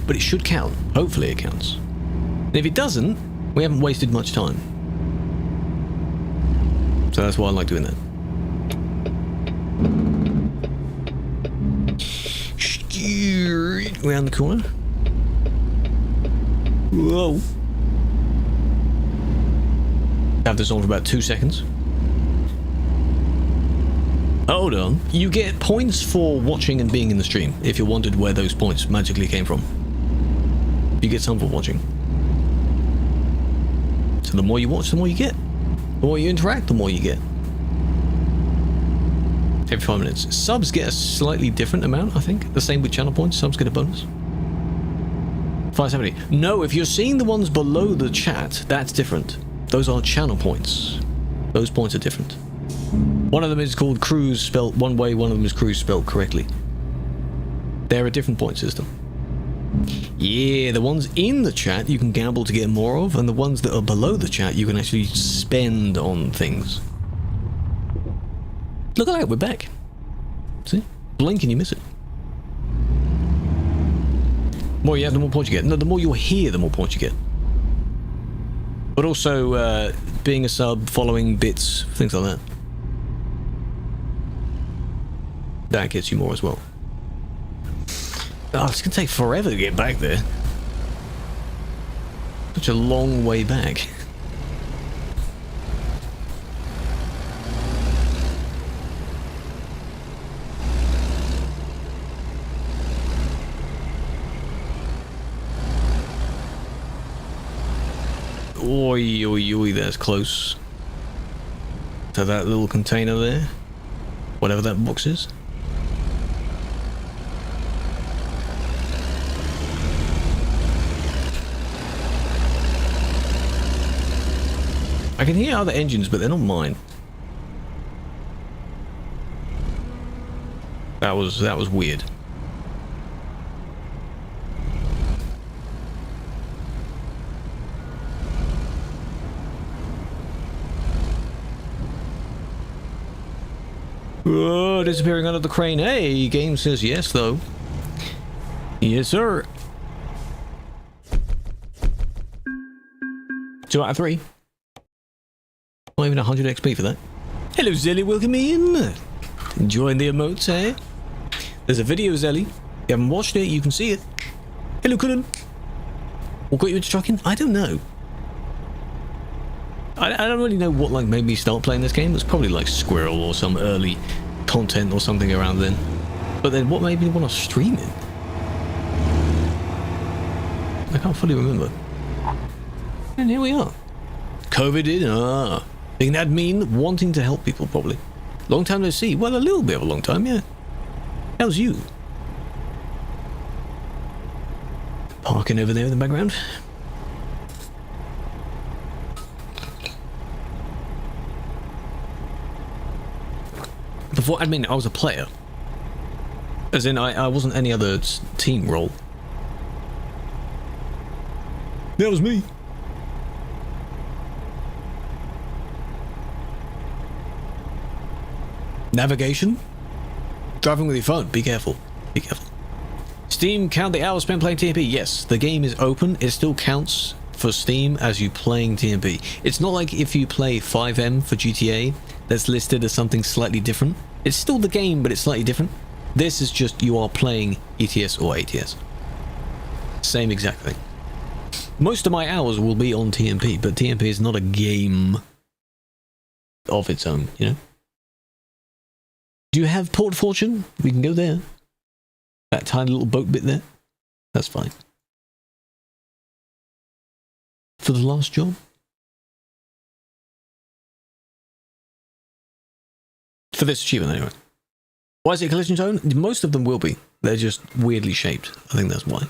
But it should count. Hopefully it counts. And if it doesn't, we haven't wasted much time. So that's why I like doing that. Around the corner. Whoa. Have this on for about 2 seconds. Hold on. You get points for watching and being in the stream, if you wondered where those points magically came from. You get some for watching. So the more you watch, the more you get. The more you interact, the more you get. Every 5 minutes. Subs get a slightly different amount, I think. The same with channel points. Subs get a bonus. 570. No, if you're seeing the ones below the chat, that's different. Those are channel points. Those points are different. One of them is called cruise, spelled one way, one of them is cruise spelled correctly. They're a different point system. Yeah, the ones in the chat you can gamble to get more of, and the ones that are below the chat you can actually spend on things. Look at that, we're back. See? Blink and you miss it. The more you have, the more points you get. No, the more you're here, the more points you get. But also, being a sub, following bits, things like that. That gets you more as well. Oh, it's gonna take forever to get back there. Such a long way back. Oi, oi, oi, that's close. To that little container there. Whatever that box is. I can hear other engines, but they're not mine. That was weird. Oh, disappearing under the crane. Hey, game says yes, though. Yes, sir. 2 out of 3. Not even 100 XP for that. Hello, Zelly. Welcome in. Enjoying the emotes, eh? There's a video, Zelly. If you haven't watched it, you can see it. Hello, Cullen. What got you into trucking? I don't know. I don't really know what like made me start playing this game. It was probably like Squirrel or some early content or something around then. But then what made me want to stream it? I can't fully remember. And here we are. COVID did, being an admin, wanting to help people probably. Long time no see. Well, a little bit of a long time, yeah. How's you? Parking over there in the background. Before admin, I was a player. As in, I wasn't any other team role. That was me. Navigation? Driving with your phone. Be careful. Be careful. Steam, count the hours spent playing TMP. Yes, the game is open. It still counts for Steam as you playing TMP. It's not like if you play 5M for GTA, that's listed as something slightly different. It's still the game, but it's slightly different. This is just you are playing ETS or ATS. Same exact thing. Most of my hours will be on TMP, but TMP is not a game of its own, you know? Do you have Port Fortune? We can go there. That tiny little boat bit there. That's fine. For the last job? For this achievement, anyway. Why is it collision zone? Most of them will be. They're just weirdly shaped. I think that's why.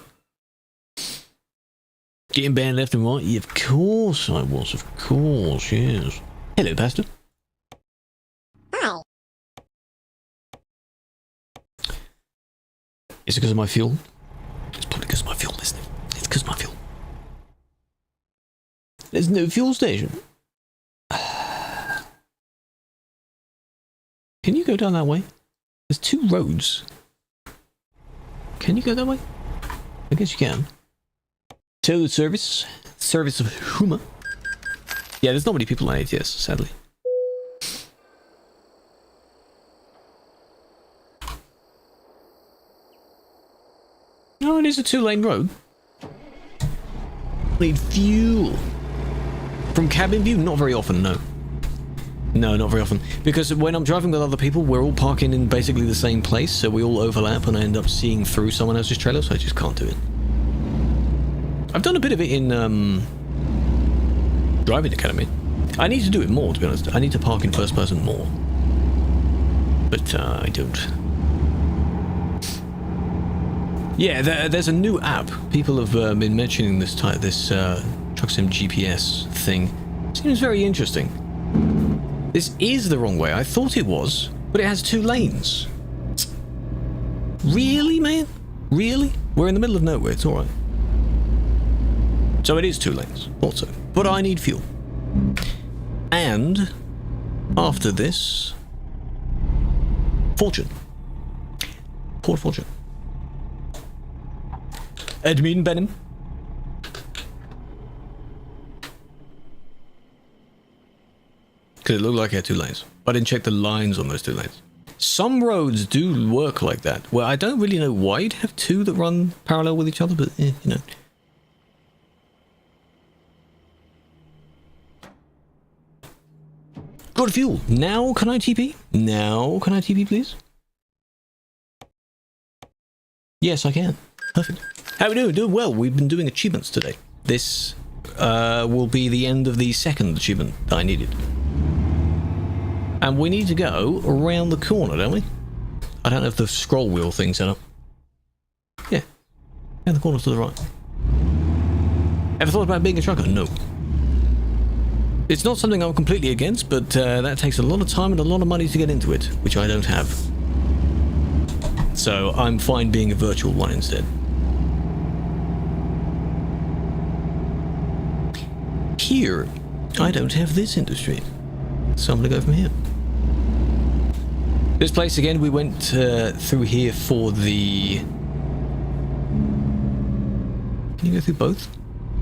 Getting banned left and right? Yeah, of course I was. Of course, yes. Hello, Pastor. Hi. Is it because of my fuel? It's probably because of my fuel, isn't it? It's because of my fuel. There's no fuel station. Can you go down that way? There's 2 roads. Can you go that way? I guess you can. Tow service. Service of Huma. Yeah, there's not many people on ATS, sadly. Oh, it is a 2-lane road. Need fuel. From cabin view? Not very often, no. No, not very often. Because when I'm driving with other people, we're all parking in basically the same place, so we all overlap and I end up seeing through someone else's trailer, so I just can't do it. I've done a bit of it in Driving Academy. I need to do it more, to be honest. I need to park in first person more. But I don't. Yeah, there's a new app. People have been mentioning this TruckSim GPS thing. Seems very interesting. This is the wrong way. I thought it was, but it has 2 lanes. Really, man? Really? We're in the middle of nowhere. It's alright. So it is 2 lanes. Thought so. But I need fuel. And after this, Fortune. Port Fortune. Admin Benham. Because it looked like it had 2 lanes. I didn't check the lines on those 2 lanes. Some roads do work like that. Well, I don't really know why you'd have 2 that run parallel with each other, but, you know. Got fuel. Now can I TP? Now can I TP, please? Yes, I can. Perfect. How we doing? Doing well. We've been doing achievements today. This will be the end of the second achievement that I needed. And we need to go around the corner, don't we? I don't have the scroll wheel thing set up. Yeah. Around the corner to the right. Ever thought about being a trucker? No. It's not something I'm completely against, but that takes a lot of time and a lot of money to get into it, which I don't have. So I'm fine being a virtual one instead. Here, I don't have this industry, so I'm gonna go from here. This place again, we went through here for the... Can you go through both?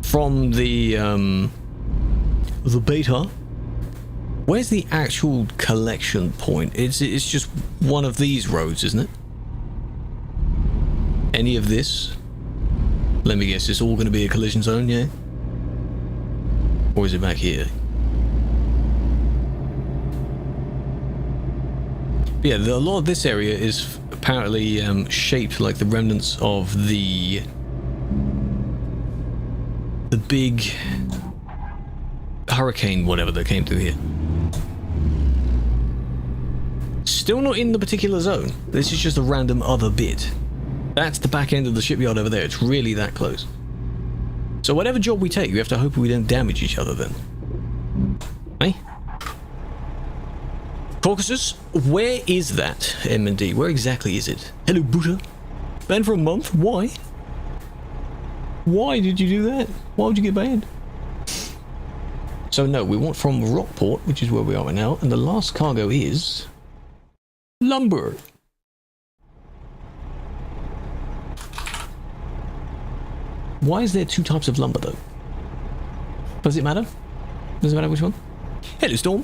From the beta. Where's the actual collection point? It's just one of these roads, isn't it? Any of this? Let me guess, it's all going to be a collision zone, yeah? Or is it back here? But yeah, a lot of this area is apparently shaped like the remnants of the big hurricane, whatever, that came through here. Still not in the particular zone. This is just a random other bit. That's the back end of the shipyard over there. It's really that close. So whatever job we take, we have to hope we don't damage each other then. Hey? Caucasus? Where is that, M&D? Where exactly is it? Hello, Buddha. Banned for a month? Why? Why did you do that? Why would you get banned? So no, we want from Rockport, which is where we are right now, and the last cargo is... lumber. Why is there two types of lumber, though? Does it matter? Does it matter which one? Hello, Storm.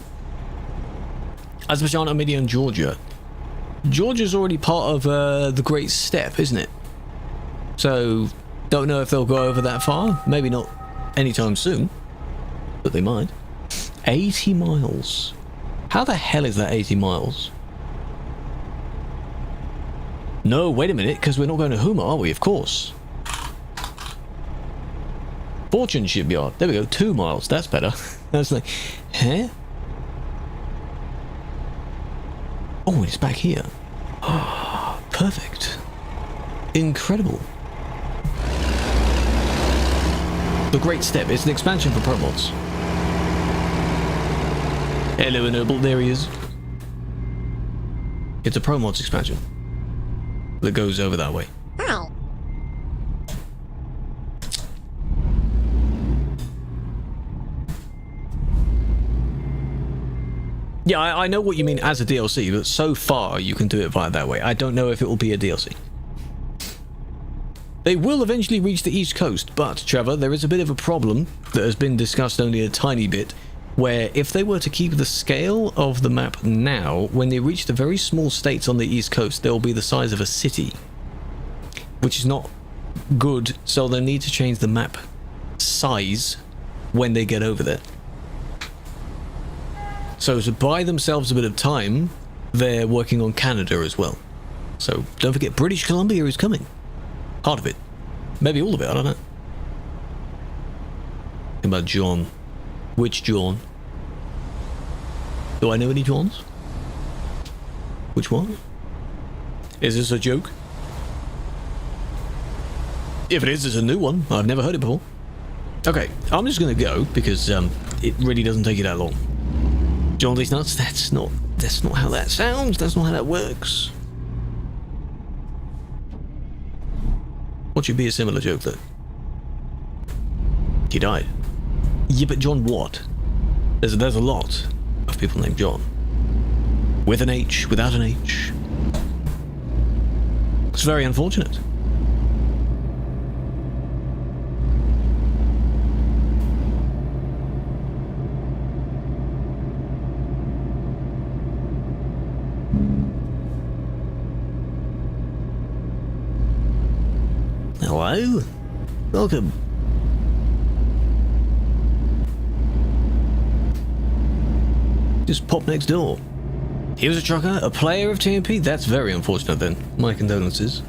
Azerbaijan, Armenia, and Georgia. Georgia's already part of the Great Steppe, isn't it? So, don't know if they'll go over that far. Maybe not anytime soon. But they might. 80 miles. How the hell is that 80 miles? No, wait a minute, because we're not going to Huma, are we? Of course. Fortune Shipyard. There we go, 2 miles. That's better. That's like, huh? Oh, it's back here. Oh, perfect. Incredible. The Great Step. It's an expansion for Promods. Hello, Ennoble. There he is. It's a Promods expansion that goes over that way. Hi. Yeah, I know what you mean as a DLC, but so far you can do it via that way. I don't know if it will be a DLC. They will eventually reach the East Coast, but, Trevor, there is a bit of a problem that has been discussed only a tiny bit, where if they were to keep the scale of the map now, when they reach the very small states on the East Coast, they'll be the size of a city, which is not good, so they'll need to change the map size when they get over there. So to buy themselves a bit of time, they're working on Canada as well. So don't forget, British Columbia is coming. Part of it. Maybe all of it, I don't know. Think about John. Which John? Do I know any Johns? Which one? Is this a joke? If it is, it's a new one. I've never heard it before. Okay, I'm just gonna go because it really doesn't take you that long. John these nuts? That's not how that sounds. That's not how that works. What should be a similar joke though? He died. Yeah, but John what? There's a lot of people named John. With an H, without an H. It's very unfortunate. Hello? Welcome. Just pop next door. He was a trucker, a player of TMP? That's very unfortunate then. My condolences.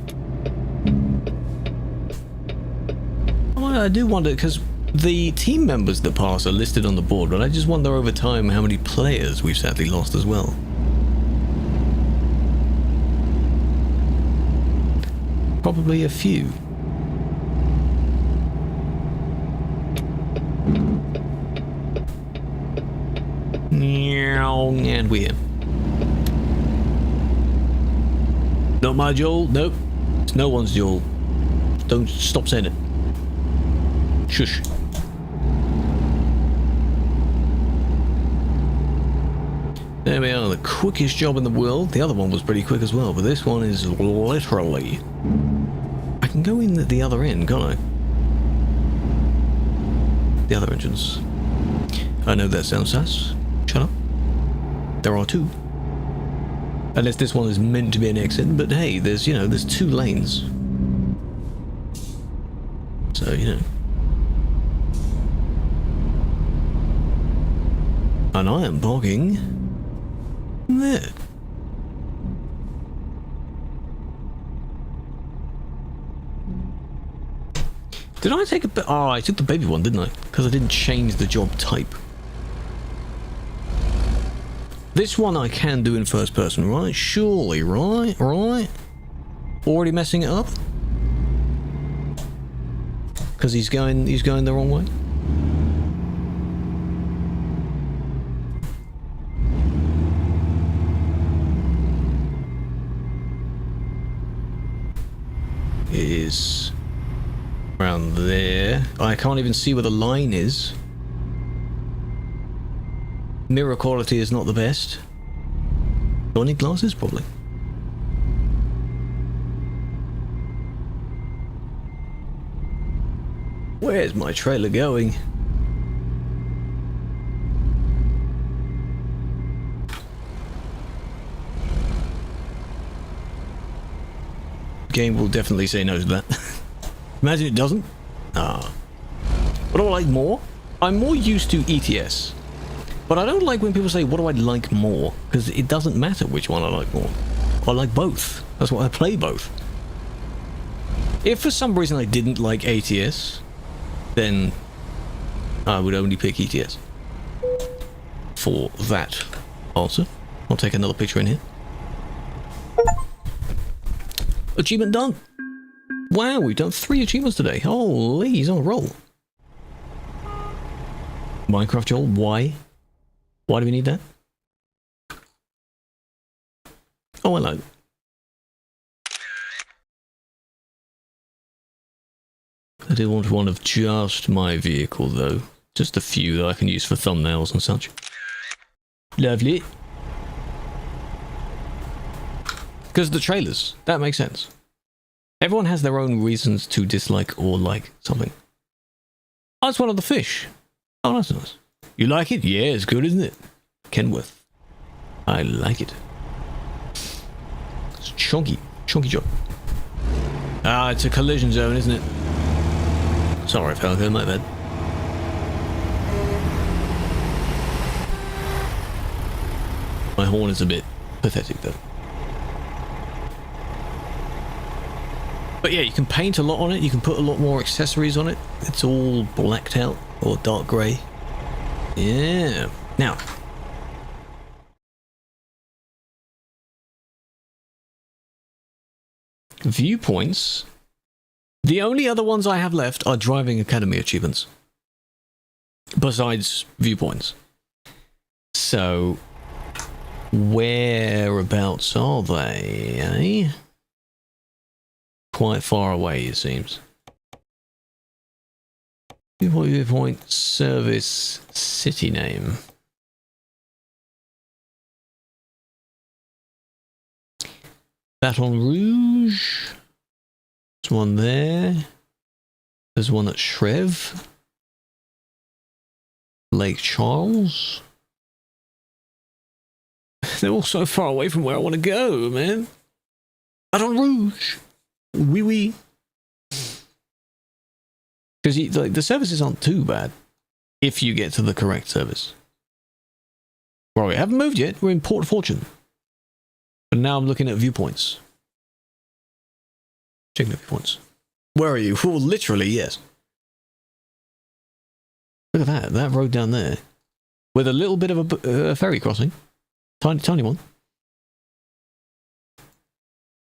Well, I do wonder, because the team members that pass are listed on the board, but I just wonder over time how many players we've sadly lost as well. Probably a few. And we're here. Not my Joel. Nope. It's no one's Joel. Don't stop saying it. Shush. There we are, the quickest job in the world. The other one was pretty quick as well, but this one is literally... I can go in at the other end, can't I? The other entrance. I know that sounds sass. Shut up. There are two. Unless this one is meant to be an exit, but hey, there's, you know, there's 2 lanes. So, you know. And I am parking there. Did I take a bit? Oh, I took the baby one, didn't I? Because I didn't change the job type. This one I can do in first person, right? Surely, right? Right? Already messing it up? Because he's going the wrong way? It is around there. I can't even see where the line is. Mirror quality is not the best. Do I need glasses? Probably. Where's my trailer going? Game will definitely say no to that. Imagine it doesn't. Ah. What do I like more? I'm more used to ETS. But I don't like when people say, what do I like more? Because it doesn't matter which one I like more. I like both. That's why I play both. If for some reason I didn't like ATS, then I would only pick ETS. For that answer. I'll take another picture in here. Achievement done. Wow, we've done 3 achievements today. Holy, he's on a roll. Minecraft Joel, why? Why do we need that? Oh, hello. I do want one of just my vehicle, though. Just a few that I can use for thumbnails and such. Lovely. Because the trailers, that makes sense. Everyone has their own reasons to dislike or like something. Oh, it's one of the fish. Oh, that's nice. You like it? Yeah, it's good, isn't it? Kenworth. I like it. It's chunky. Chunky job. Ah, it's a collision zone, isn't it? Sorry, Falco, my bad. My horn is a bit pathetic, though. But yeah, you can paint a lot on it. You can put a lot more accessories on it. It's all blacked out or dark grey. Yeah. Now, viewpoints. The only other ones I have left are Driving Academy achievements. Besides viewpoints. So, whereabouts are they, eh? Quite far away, it seems. Viewpoint, service, city name. Baton Rouge. There's one there. There's one at Shreve. Lake Charles. They're all so far away from where I want to go, man. Baton Rouge. Wee wee. Because like, the services aren't too bad if you get to the correct service. Well, we haven't moved yet. We're in Port Fortune. But now I'm looking at viewpoints. Checking the viewpoints. Where are you? Well, literally, yes. Look at that. That road down there. With a little bit of a ferry crossing. Tiny, tiny one.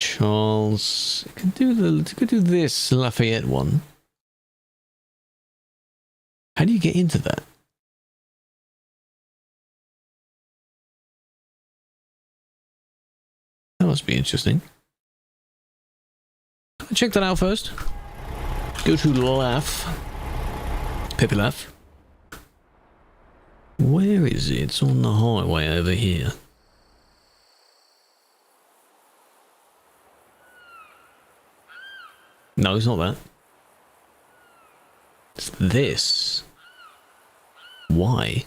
Charles. Could do this Lafayette one. How do you get into that? That must be interesting. Check that out first. Go to Laugh. Peppy Laugh. Where is it? It's on the highway over here. No, it's not that. It's this. Why?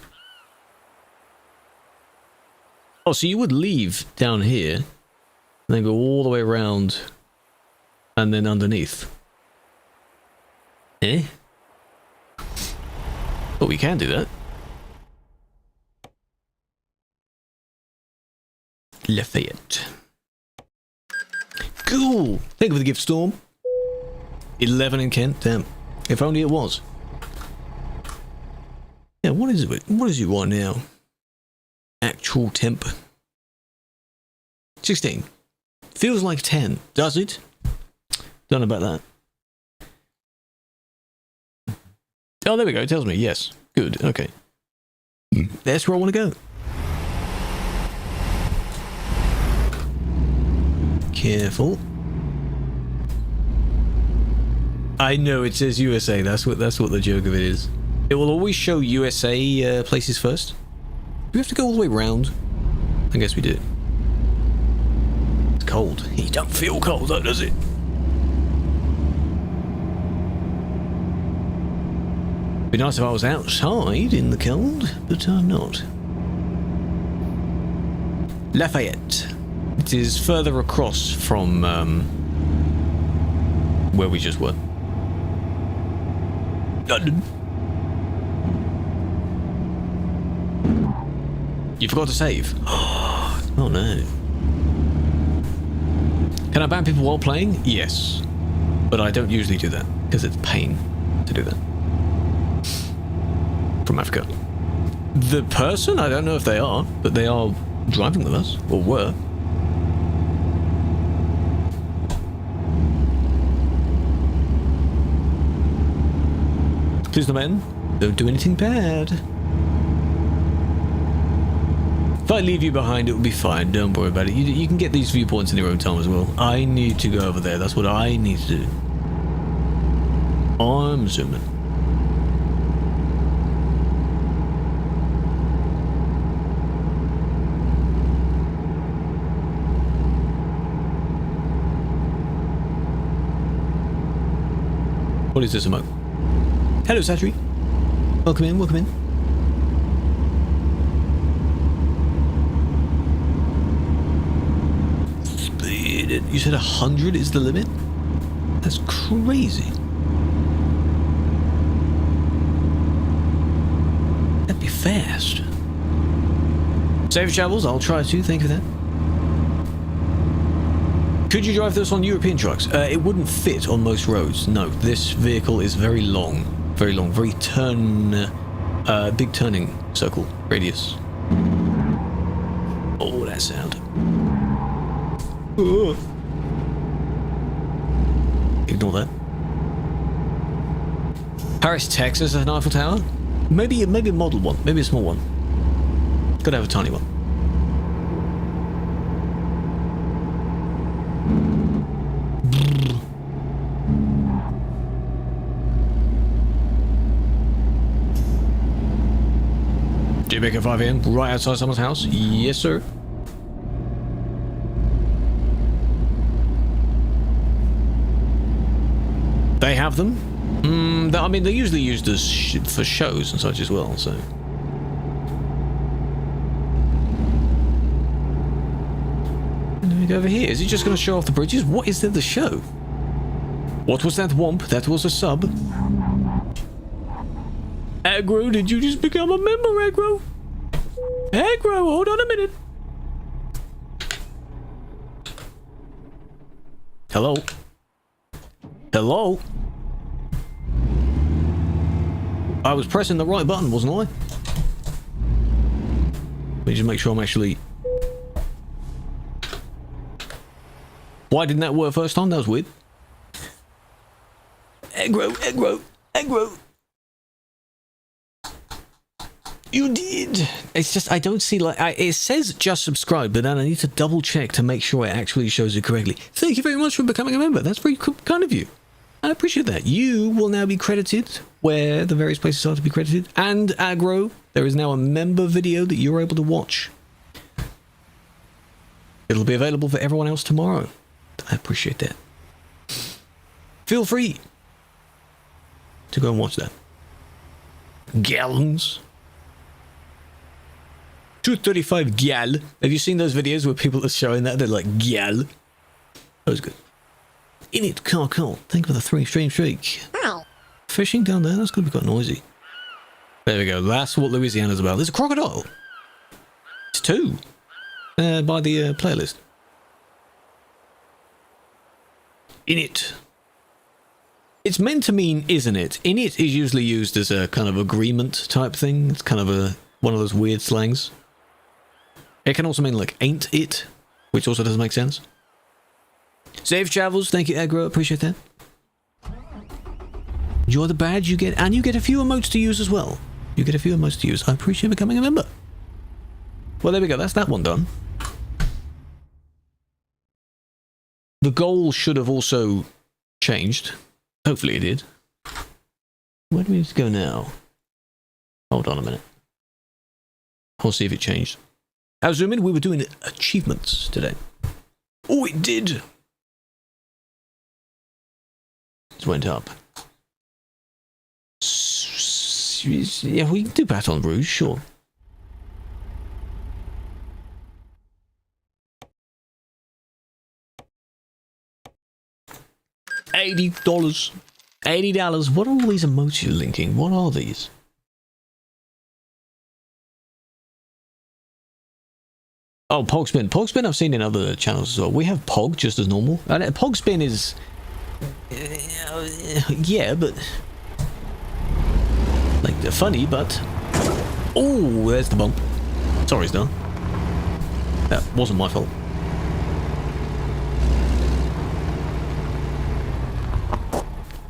Oh, so you would leave down here, and then go all the way around, and then underneath. Eh? But we can do that. Lafayette. Cool! Thank you for the gift, Storm. 11 in Kent, damn. If only it was. Yeah, what is it? What is it right now? Actual temp. 16. Feels like 10. Does it? Don't know about that. Oh, there we go. It tells me. Yes. Good. Okay. That's where I want to go. Careful. I know it says USA. That's what the joke of it is. It will always show USA places first. Do we have to go all the way round? I guess we do. It's cold. You don't feel cold though, does it? Be nice if I was outside in the cold, but I'm not. Lafayette. It is further across from where we just were. London. You forgot to save. Oh no. Can I ban people while playing? Yes. But I don't usually do that, because it's pain to do that. From Africa. The person? I don't know if they are, but they are driving with us, or were. Please, the men, don't do anything bad. If I leave you behind, it will be fine. Don't worry about it. You can get these viewpoints in your own time as well. I need to go over there. That's what I need to do. I'm zooming. What is this about? Hello, Satri. Welcome in, welcome in. Speed. You said 100 is the limit? That's crazy. That'd be fast. Safe travels, I'll try to, thank you for that. Could you drive this on European trucks? It wouldn't fit on most roads. No, this vehicle is very long, very big turning circle radius. Oh, that sound. Ignore that. Paris, Texas has an Eiffel Tower. Maybe a model one, maybe a small one. Gotta have a tiny one. Jamaica 5 AM, right outside someone's house? Yes, sir. They have them? I mean, they're usually used as for shows and such as well, so... And then we go over here. Is he just going to show off the bridges? What is there to show? What was that womp? That was a sub. Aggro, did you just become a member, Aggro? Aggro, hold on a minute. Hello? Hello? I was pressing the right button, wasn't I? Let me just make sure I'm actually... Why didn't that work first time? That was weird. Aggro, aggro, aggro. You did. It's just, I don't see, like, it says just subscribe, but then I need to double check to make sure it actually shows it correctly. Thank you very much for becoming a member. That's very kind of you. I appreciate that. You will now be credited where the various places are to be credited. And Aggro, there is now a member video that you're able to watch. It'll be available for everyone else tomorrow. I appreciate that. feel free to go and watch that. Gallons. 235 gal. Have you seen those videos where people are showing that? They're like, gal. That was good. In it, car. Thank you for the 3 stream streak. Hi. Fishing down there? That's going to be quite noisy. There we go. That's what Louisiana's about. There's a crocodile. It's 2. By the playlist. In it. It's meant to mean, isn't it? In it is usually used as a kind of agreement type thing. It's kind of one of those weird slangs. It can also mean like ain't it, which also doesn't make sense. Safe travels. Thank you, Aggro. Appreciate that. Enjoy the badge you get, and you get a few emotes to use as well. You get a few emotes to use. I appreciate becoming a member. Well, there we go. That's that one done. The goal should have also changed. Hopefully it did. Where do we need to go now? Hold on a minute. I'll see if it changed. I was zooming. We were doing achievements today. Oh, it did. It went up. Yeah, we can do Baton Rouge, sure. $80. $80. What are all these emotes you're linking? What are these? Oh, Pogspin. Pogspin I've seen in other channels as well. We have Pog just as normal. And Pogspin is... yeah, but... like, they're funny, but... oh, there's the bump. Sorry, Star. That wasn't my fault.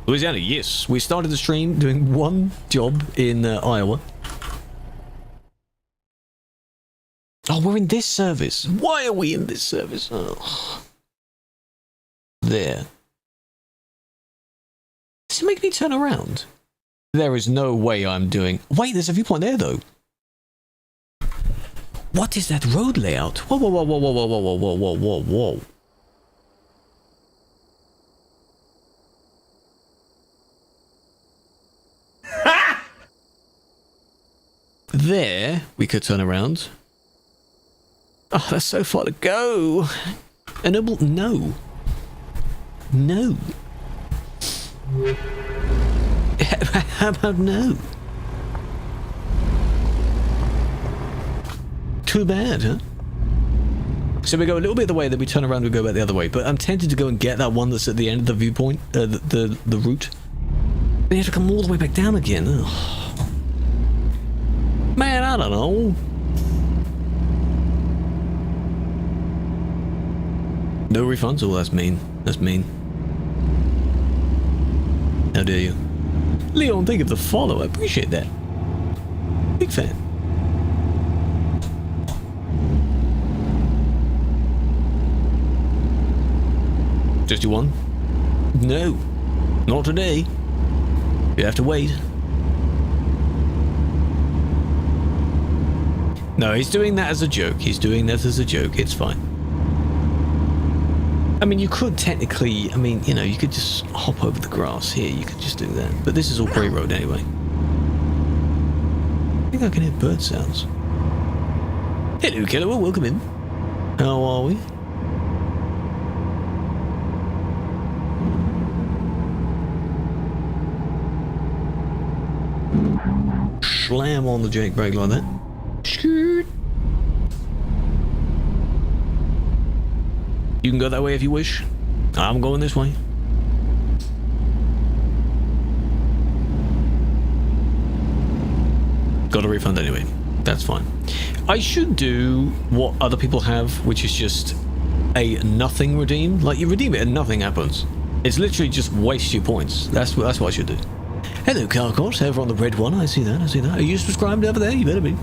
Louisiana, yes. We started the stream doing one job in Iowa. Oh, we're in this service. Why are we in this service? Oh. There. Does it make me turn around? There is no way I'm doing... wait, there's a viewpoint there, though. What is that road layout? Whoa, whoa, whoa, whoa, whoa, whoa, whoa, whoa, whoa, whoa, whoa. There, we could turn around. Oh, that's so far to go. A noble... no. No. How about no? Too bad, huh? So we go a little bit the way, then we turn around and go back the other way. But I'm tempted to go and get that one that's at the end of the viewpoint, the route. We have to come all the way back down again. Ugh. Man, I don't know. No refunds? Oh, that's mean. That's mean. How dare you? Leon, thank you for the follow. I appreciate that. Big fan. Just do one? No. Not today. You have to wait. No, he's doing that as a joke. He's doing that as a joke. It's fine. I mean, you could technically... I mean, you know, you could just hop over the grass here. You could just do that. But this is all grey road anyway. I think I can hear bird sounds. Hello, Killer. Welcome in. How are we? Slam on the Jake brake like that. Scoot. You can go that way if you wish. I'm going this way. Got a refund anyway. That's fine. I should do what other people have, which is just a nothing redeem. Like, you redeem it and nothing happens. It's literally just waste your points. That's what I should do. Hello, Carcott, over on the red one. I see that, I see that. Are you subscribed over there? You better be.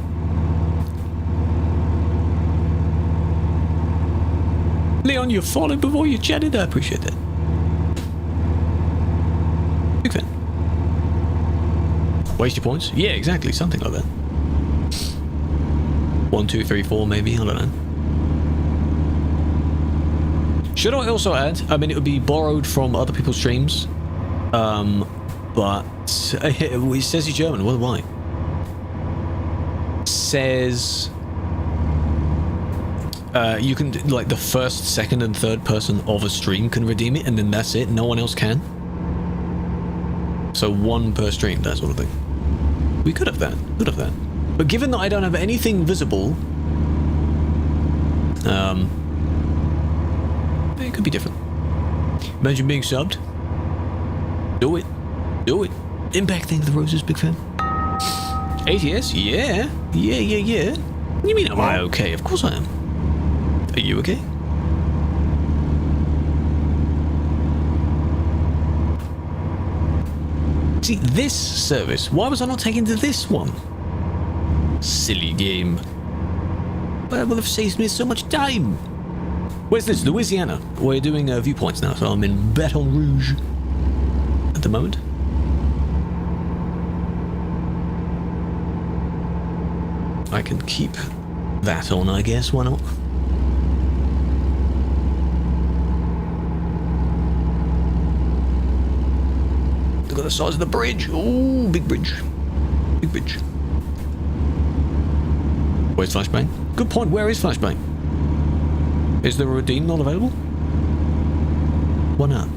Leon, you followed before you chatted. I appreciate that. Big fan. Waste your points? Yeah, exactly. Something like that. 1, 2, 3, 4, maybe. I don't know. Should I also add? I mean, it would be borrowed from other people's streams. But it says he's German. What? Why? Says you can, like, the first, second, and third person of a stream can redeem it, and then that's it. No one else can. So one per stream, that sort of thing. We could have that. Could have that. But given that I don't have anything visible, it could be different. Imagine being subbed. Do it. Do it. Impact, thank the roses, big fan. ATS? Yeah. Yeah. What do you mean, am I okay? Of course I am. Are you okay? See, this service, why was I not taken to this one? Silly game. But it will have saved me so much time. Where's this? Louisiana. We're doing viewpoints now, so I'm in Baton Rouge at the moment. I can keep that on, I guess. Why not? Look at the size of the bridge. Ooh, big bridge. Big bridge. Where's Flashbang? Good point. Where is Flashbang? Is the redeem not available? Why not?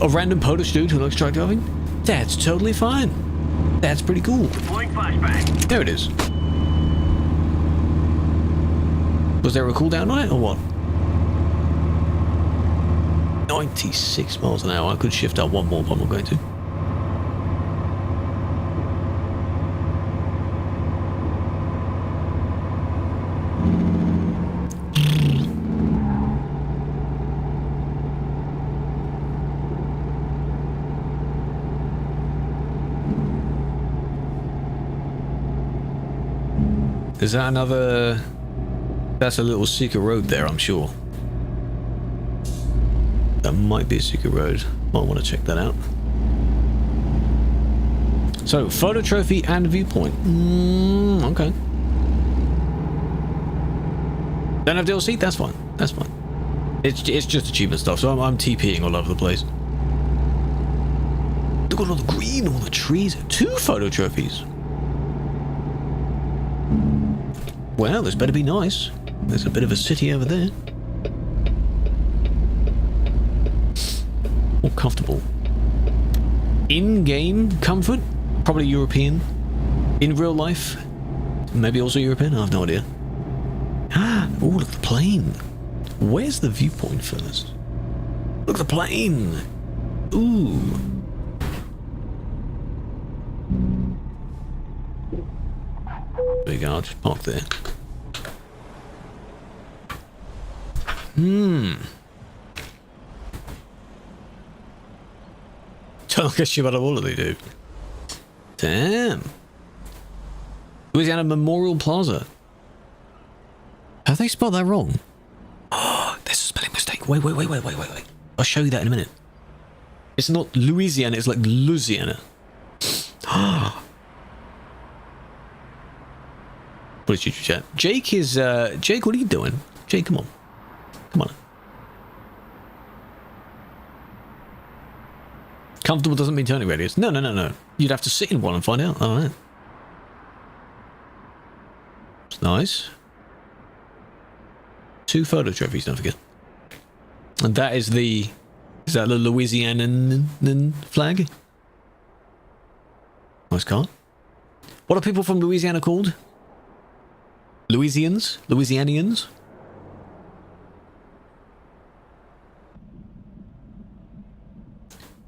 A random Polish dude who likes truck driving? That's totally fine. That's pretty cool. Flashbang. There it is. Was there a cooldown on it or what? 96 miles an hour. I could shift up one more, but I'm not going to. Is that another... That's a little secret road there, I'm sure. That might be a secret road. Might want to check that out. So, photo trophy and viewpoint. Okay. Don't have DLC? That's fine. That's fine. It's just achievement stuff, so I'm TPing all over the place. Look at all the green, all the trees. 2 photo trophies. Well, this better be nice. There's a bit of a city over there. More comfortable. In-game comfort? Probably European. In real life? Maybe also European? I have no idea. Oh, look at the plane. Where's the viewpoint first? Look at the plane. Ooh. There you go, I'll just park there. Don't look at shit out of all of they do. Damn. Louisiana Memorial Plaza. Have they spelled that wrong? Oh, there's a spelling mistake. Wait. I'll show you that in a minute. It's not Louisiana, it's like Louisiana. What is your chat? Jake is, Jake, what are you doing? Jake, come on. Come on. Comfortable doesn't mean turning radius. No. You'd have to sit in one and find out. I don't know. It's nice. 2 photo trophies, don't forget. And that is the... Is that the Louisianan flag? Nice car. What are people from Louisiana called? Louisians? Louisianians?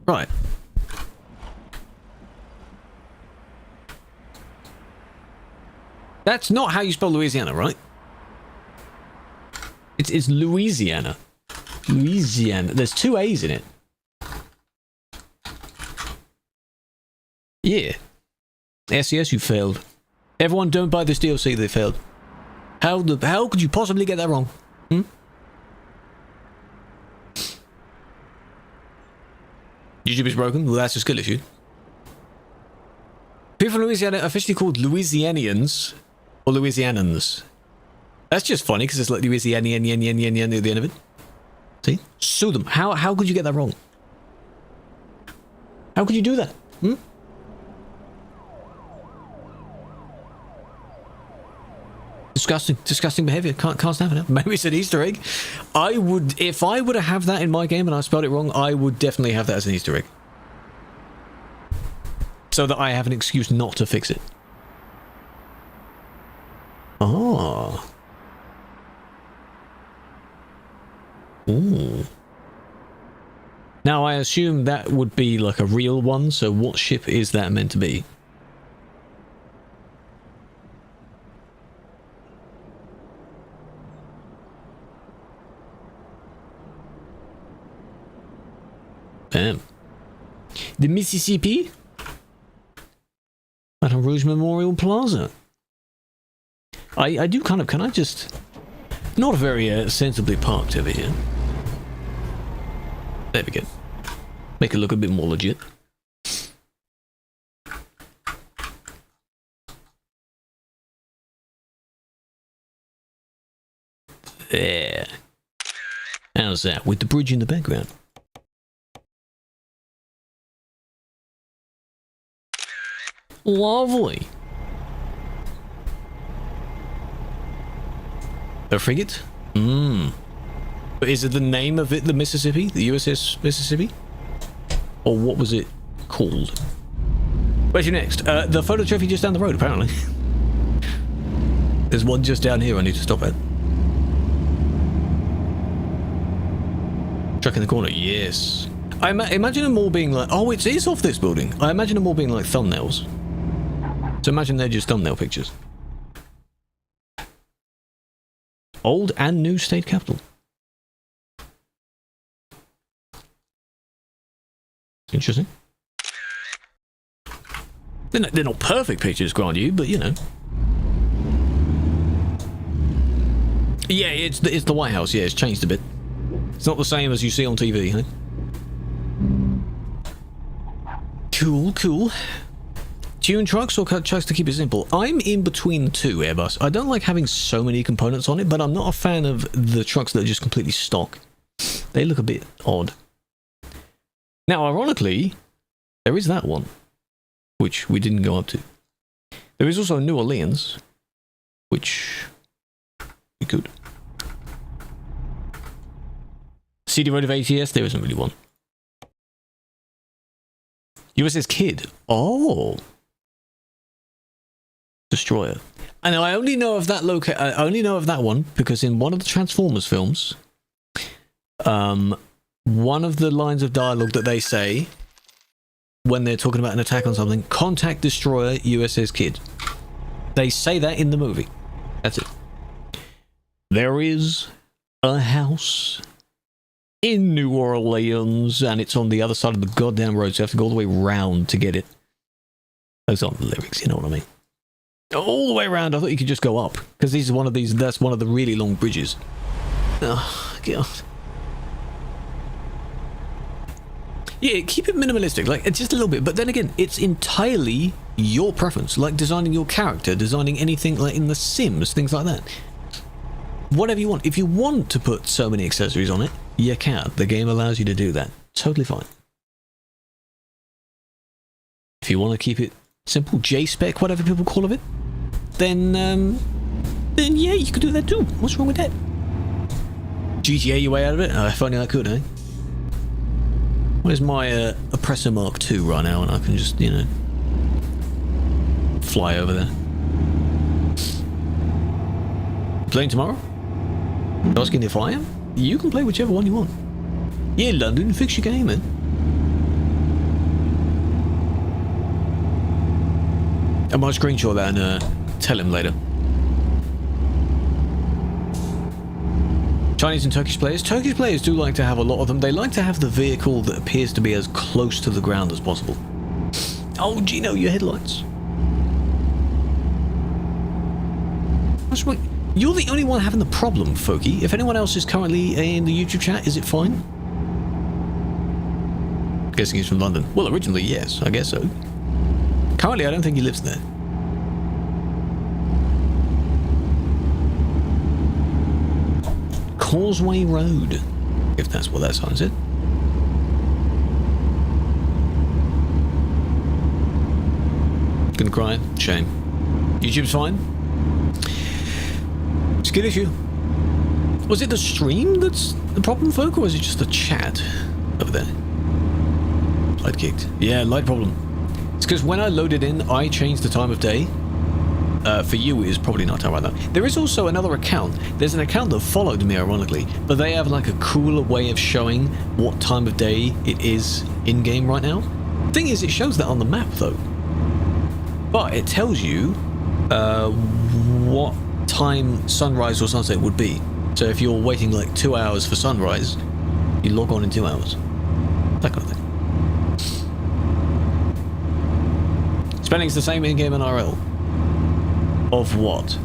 Right. That's not how you spell Louisiana, right? It's Louisiana. Louisiana. There's 2 A's in it. Yeah. SES, you failed. Everyone don't buy this DLC, they failed. How could you possibly get that wrong? YouTube is broken? Well, that's a skill issue. People from Louisiana are officially called Louisianians or Louisianans. That's just funny because it's like Louisianian at the end of it. See? Sue them. How could you get that wrong? How could you do that? Hmm? Disgusting behavior. Can't stand for that. Maybe it's an Easter egg. I would, if I were to have that in my game and I spelled it wrong, I would definitely have that as an Easter egg. So that I have an excuse not to fix it. Oh. Ooh. Now I assume that would be like a real one, so what ship is that meant to be? Bam. The Mississippi? Baton Rouge Memorial Plaza. I do kind of, can I just... Not very sensibly parked over here. There we go. Make it look a bit more legit. There. How's that? With the bridge in the background. Lovely. A frigate? But is it the name of it the Mississippi? The USS Mississippi? Or what was it called? Where's your next? The photo trophy just down the road, apparently. There's one just down here I need to stop at. Truck in the corner, yes. I imagine them all being like... Oh, it is off this building. I imagine them all being like thumbnails. So imagine they're just thumbnail pictures. Old and new state capital. Interesting. They're not perfect pictures, grant you, but you know. Yeah, it's the White House. Yeah, it's changed a bit. It's not the same as you see on TV, huh? Cool. Tune trucks or cut trucks to keep it simple? I'm in between the two, Airbus. I don't like having so many components on it, but I'm not a fan of the trucks that are just completely stock. They look a bit odd. Now, ironically, there is that one, which we didn't go up to. There is also New Orleans, which we could. CD Road of ATS, there isn't really one. USS Kid. Oh. Destroyer. And I only know of that I only know of that one because in one of the Transformers films, one of the lines of dialogue that they say when they're talking about an attack on something, contact destroyer USS Kid. They say that in the movie. That's it. There is a house in New Orleans, and it's on the other side of the goddamn road, so you have to go all the way round to get it. Those aren't the lyrics, you know what I mean? All the way around. I thought you could just go up, because this is one of these. That's one of the really long bridges. Oh god. Yeah, keep it minimalistic, like just a little bit. But then again, it's entirely your preference, like designing your character, designing anything like in The Sims, things like that. Whatever you want. If you want to put so many accessories on it, you can. The game allows you to do that. Totally fine. If you want to keep it simple, J-spec, whatever people call it, then yeah, you could do that too. What's wrong with that? GTA your way out of it? If only I could, eh? Where's my Oppressor Mark II right now, and I can just, you know, fly over there. Playing tomorrow? Asking if I am? You can play whichever one you want. Yeah, London, fix your game, man. I might screenshot that and tell him later. Chinese and Turkish players? Turkish players do like to have a lot of them. They like to have the vehicle that appears to be as close to the ground as possible. Oh, Gino, your headlights. What's wrong? You're the only one having the problem, Foki. If anyone else is currently in the YouTube chat, is it fine? Guessing he's from London. Well, originally, yes. I guess so. Currently, I don't think he lives there. Causeway Road. If that's what that sign said. Gonna cry? Shame. YouTube's fine. Skill issue. Was it the stream that's the problem, folk, or was it just the chat over there? Light kicked. Yeah, light problem. It's because when I loaded in, I changed the time of day. For you, it is probably not time right now. There is also another account. There's an account that followed me, ironically, but they have like a cooler way of showing what time of day it is in-game right now. Thing is, it shows that on the map, though. But it tells you what time sunrise or sunset would be. So if you're waiting like 2 hours for sunrise, you log on in 2 hours. That kind of thing. Spending's the same in-game and RL. Of what?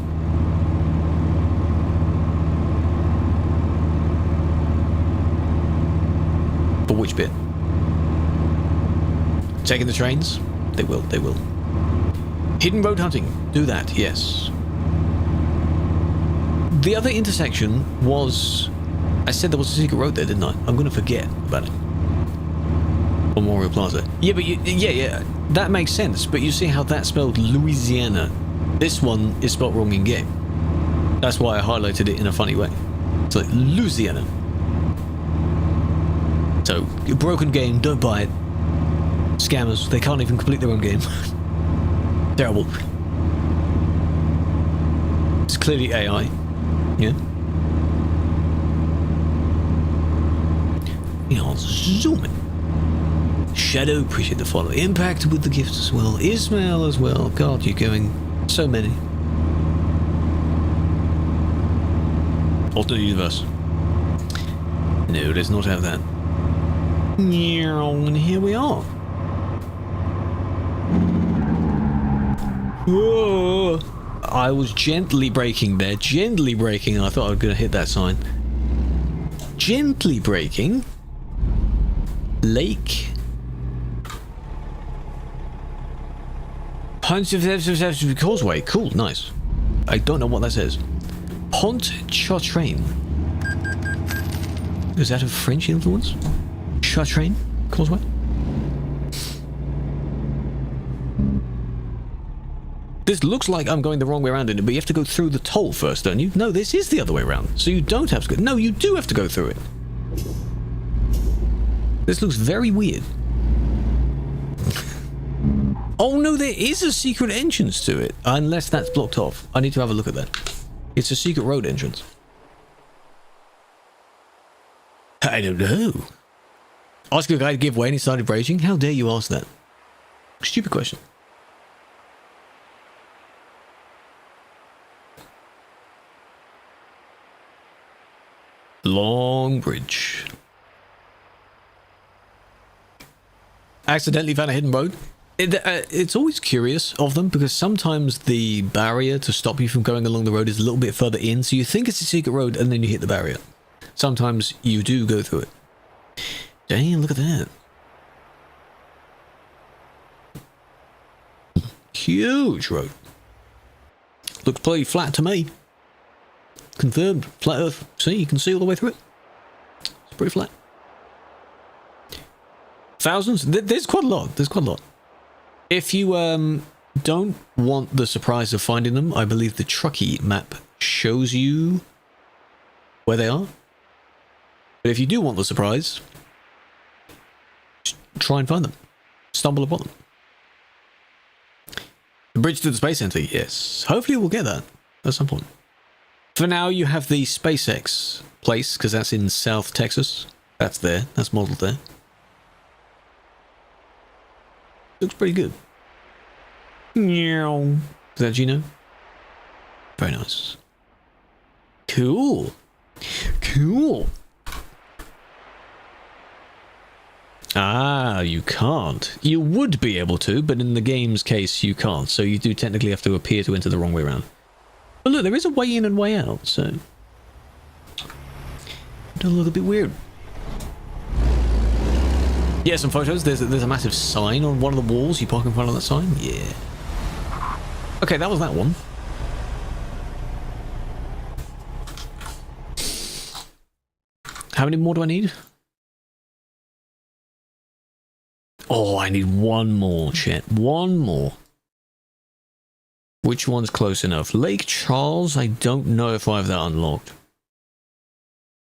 For which bit? Taking the trains? They will, they will. Hidden road hunting. Do that, yes. The other intersection was... I said there was a secret road there, didn't I? I'm going to forget about it. Memorial Plaza. Yeah, but yeah. That makes sense. But you see how that's spelled Louisiana. This one is spelled wrong in game. That's why I highlighted it in a funny way. It's like Louisiana. So, broken game, don't buy it. Scammers, they can't even complete their own game. Terrible. It's clearly AI. Yeah. Yeah, zoom in. Shadow, appreciate the follow. Impact with the gifts as well. Ismail as well. God, you're going so many. Alternate universe. No, let's not have that. And here we are. Whoa. I was gently braking there. Gently braking, and I thought I was going to hit that sign. Gently braking. Lake. Causeway. Cool, nice. I don't know what that says. Pontchartrain. Is that a French influence? Chartrain? Causeway? This looks like I'm going the wrong way around in it, but you have to go through the toll first, don't you? No, this is the other way around. So you don't have to go... No, you do have to go through it. This looks very weird. Oh no, there is a secret entrance to it. Unless that's blocked off. I need to have a look at that. It's a secret road entrance. I don't know. Ask a guy to give way and he started raging? How dare you ask that? Stupid question. Long bridge. Accidentally found a hidden road. It's always curious of them because sometimes the barrier to stop you from going along the road is a little bit further in, so you think it's a secret road and then you hit the barrier. Sometimes you do go through it. Damn, look at that. Huge road. Looks pretty flat to me. Confirmed. Flat earth. See, you can see all the way through it. It's pretty flat. Thousands? There's quite a lot. There's quite a lot. If you don't want the surprise of finding them, I believe the Truckee map shows you where they are. But if you do want the surprise, just try and find them. Stumble upon them. The bridge to the Space Center, yes. Hopefully we'll get that at some point. For now, you have the SpaceX place, because that's in South Texas. That's there. That's modeled there. Looks pretty good. Is that Gino? Very nice. Cool. Cool. Ah, you can't. You would be able to, but in the game's case, you can't. So you do technically have to appear to enter the wrong way around. But look, there is a way in and way out, so... it does look a bit weird. Yeah, some photos. There's a massive sign on one of the walls. You park in front of that sign? Yeah. Okay, that was that one. How many more do I need? Oh, I need one more, chat. One more. Which one's close enough? Lake Charles, I don't know if I have that unlocked.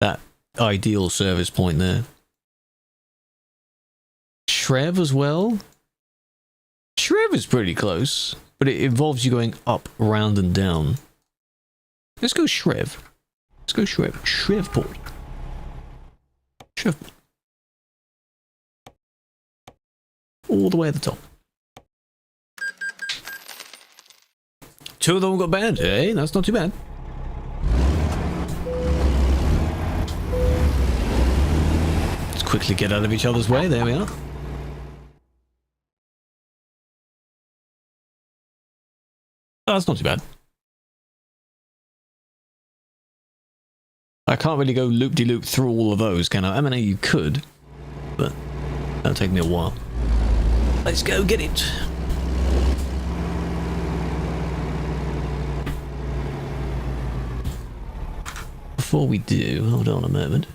That ideal service point there. Shrev as well? Shrev is pretty close, but it involves you going up, round, and down. Let's go Shrev. Let's go Shrev. Shreveport. Shreveport. All the way at the top. Two of them got banned. Hey, that's not too bad. Let's quickly get out of each other's way. There we are. Oh, that's not too bad. I can't really go loop-de-loop through all of those, can I? I mean, you could, but that'll take me a while. Let's go get it. Before we do, hold on a moment.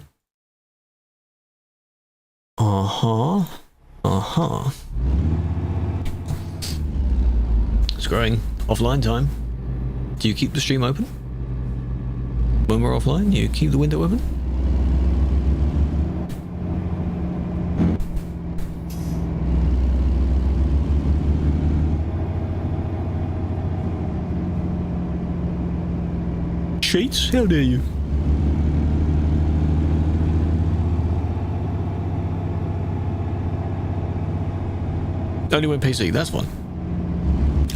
It's growing. Offline time. Do you keep the stream open? When we're offline, you keep the window open? Cheats? How dare you? Only when PC, that's fine.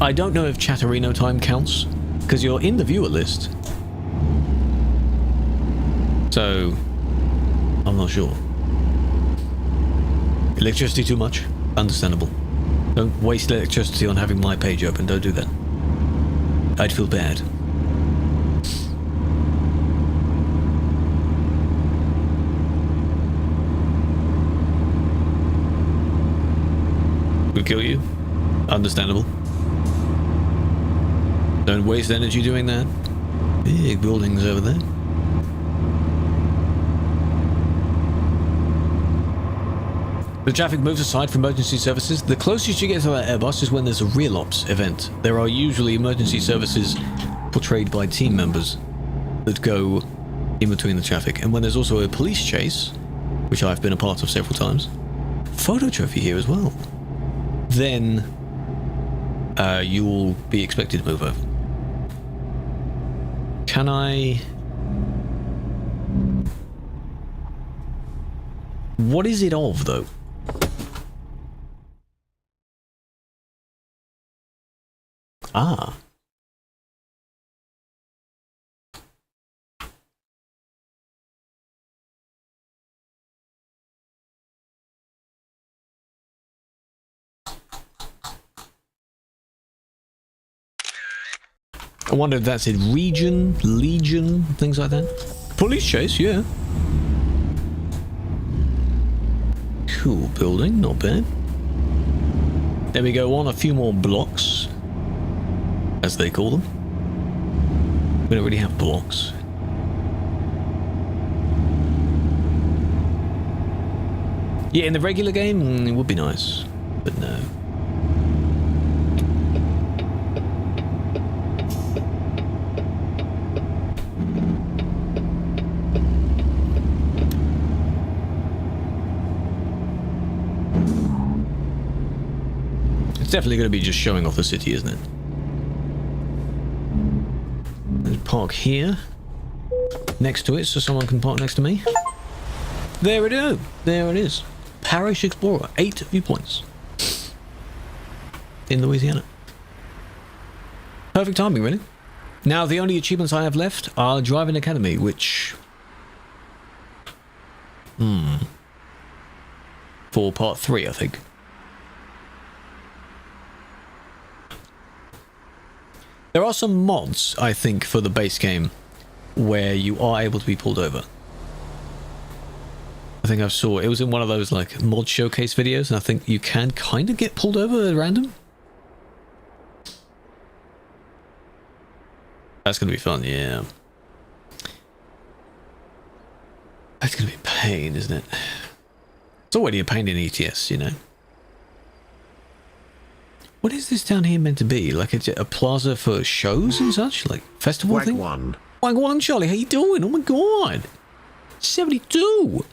I don't know if Chatterino time counts, because you're in the viewer list. So, I'm not sure. Electricity too much? Understandable. Don't waste electricity on having my page open, don't do that. I'd feel bad. Would kill you? Understandable. Don't waste energy doing that. Big buildings over there. The traffic moves aside from emergency services. The closest you get to that Airbus is when there's a real ops event. There are usually emergency services portrayed by team members that go in between the traffic. And when there's also a police chase, which I've been a part of several times, photo trophy here as well, then you'll be expected to move over. Can I... What is it of, though? Ah. I wonder if that's a region, legion, things like that. Police chase, yeah. Cool building, not bad. There we go, on a few more blocks, as they call them. We don't really have blocks. Yeah, in the regular game, it would be nice, but no. It's definitely going to be just showing off the city, isn't it? Let's park here, next to it, so someone can park next to me. There it is. There it is. Parish Explorer, 8 viewpoints in Louisiana. Perfect timing, really. Now, the only achievements I have left are Driving Academy, which... for part 3, I think. There are some mods, I think, for the base game where you are able to be pulled over. I think I saw it was in one of those like mod showcase videos, and I think you can kind of get pulled over at random. That's gonna be fun, yeah. That's going to be a pain, isn't it? It's already a pain in ATS, you know. What is this down here meant to be? Like a plaza for shows and such? Like festival thing? Wagwan Charlie, how you doing? Oh my god. 72.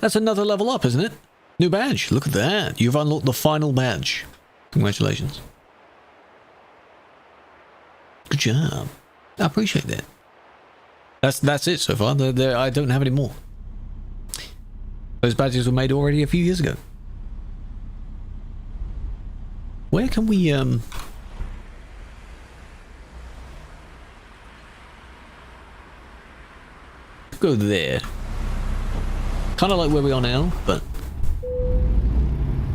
That's another level up, isn't it? New badge. Look at that. You've unlocked the final badge. Congratulations. Good job. I appreciate that. That's it so far. I don't have any more. Those badges were made already a few years ago. Where can we go there? Kind of like where we are now, but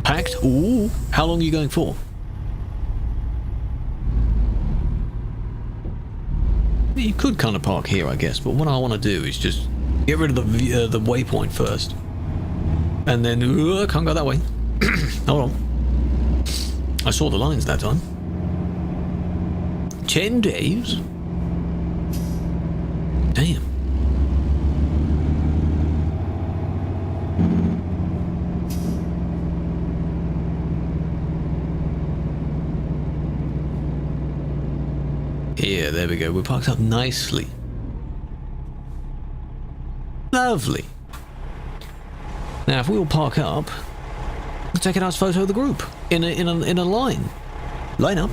packed. Ooh, how long are you going for? You could kind of park here, I guess, but what I want to do is just get rid of the waypoint first, and then can't go that way. Hold on, I saw the lines that time. 10 days. Damn. Yeah, there we go. We're parked up nicely. Lovely. Now, if we all park up, we'll take a nice photo of the group in a line. Line up.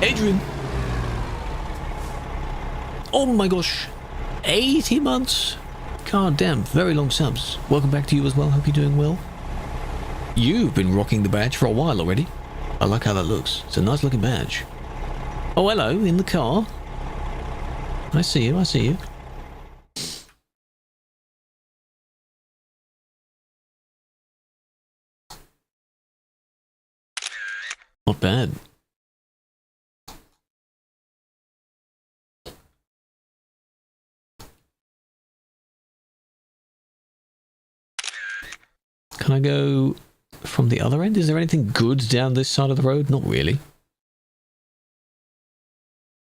Adrian. Oh my gosh. 80 months. God damn, very long subs. Welcome back to you as well. Hope you're doing well. You've been rocking the badge for a while already. I like how that looks. It's a nice looking badge. Oh, hello, in the car. I see you, I see you. Not bad. Can I go from the other end? Is there anything good down this side of the road? Not really.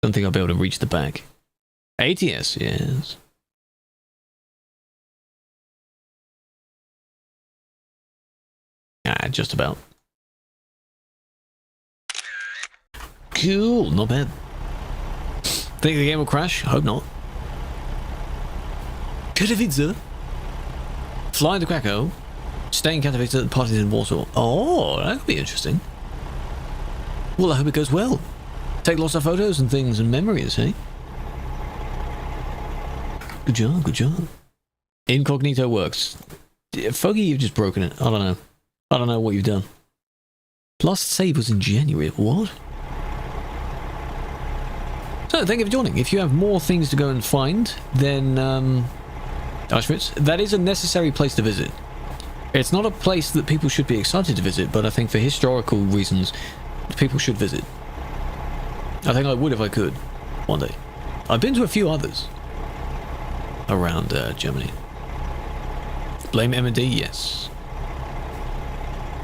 Don't think I'll be able to reach the back. ATS, yes. Ah, just about. Cool, not bad. Think the game will crash? Hope not. Katowice. Fly to Krakow. Stay in Katowice at the parties in Warsaw. Oh, that could be interesting. Well, I hope it goes well. Take lots of photos and things and memories, eh? Good job, good job. Incognito works. Foggy, you've just broken it. I don't know. I don't know what you've done. Last save was in January. What? So, thank you for joining. If you have more things to go and find, then, Auschwitz, that is a necessary place to visit. It's not a place that people should be excited to visit, but I think for historical reasons, people should visit. I think I would if I could, one day. I've been to a few others around Germany. Blame M&D, yes.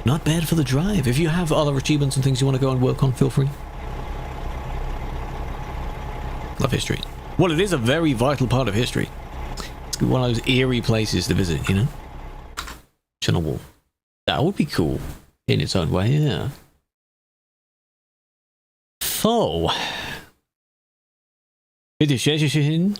Not bad for the drive. If you have other achievements and things you want to go and work on, feel free. Love history. Well, it is a very vital part of history. It's one of those eerie places to visit, you know? Channel Wall. That would be cool in its own way, yeah. So. Bitte schön.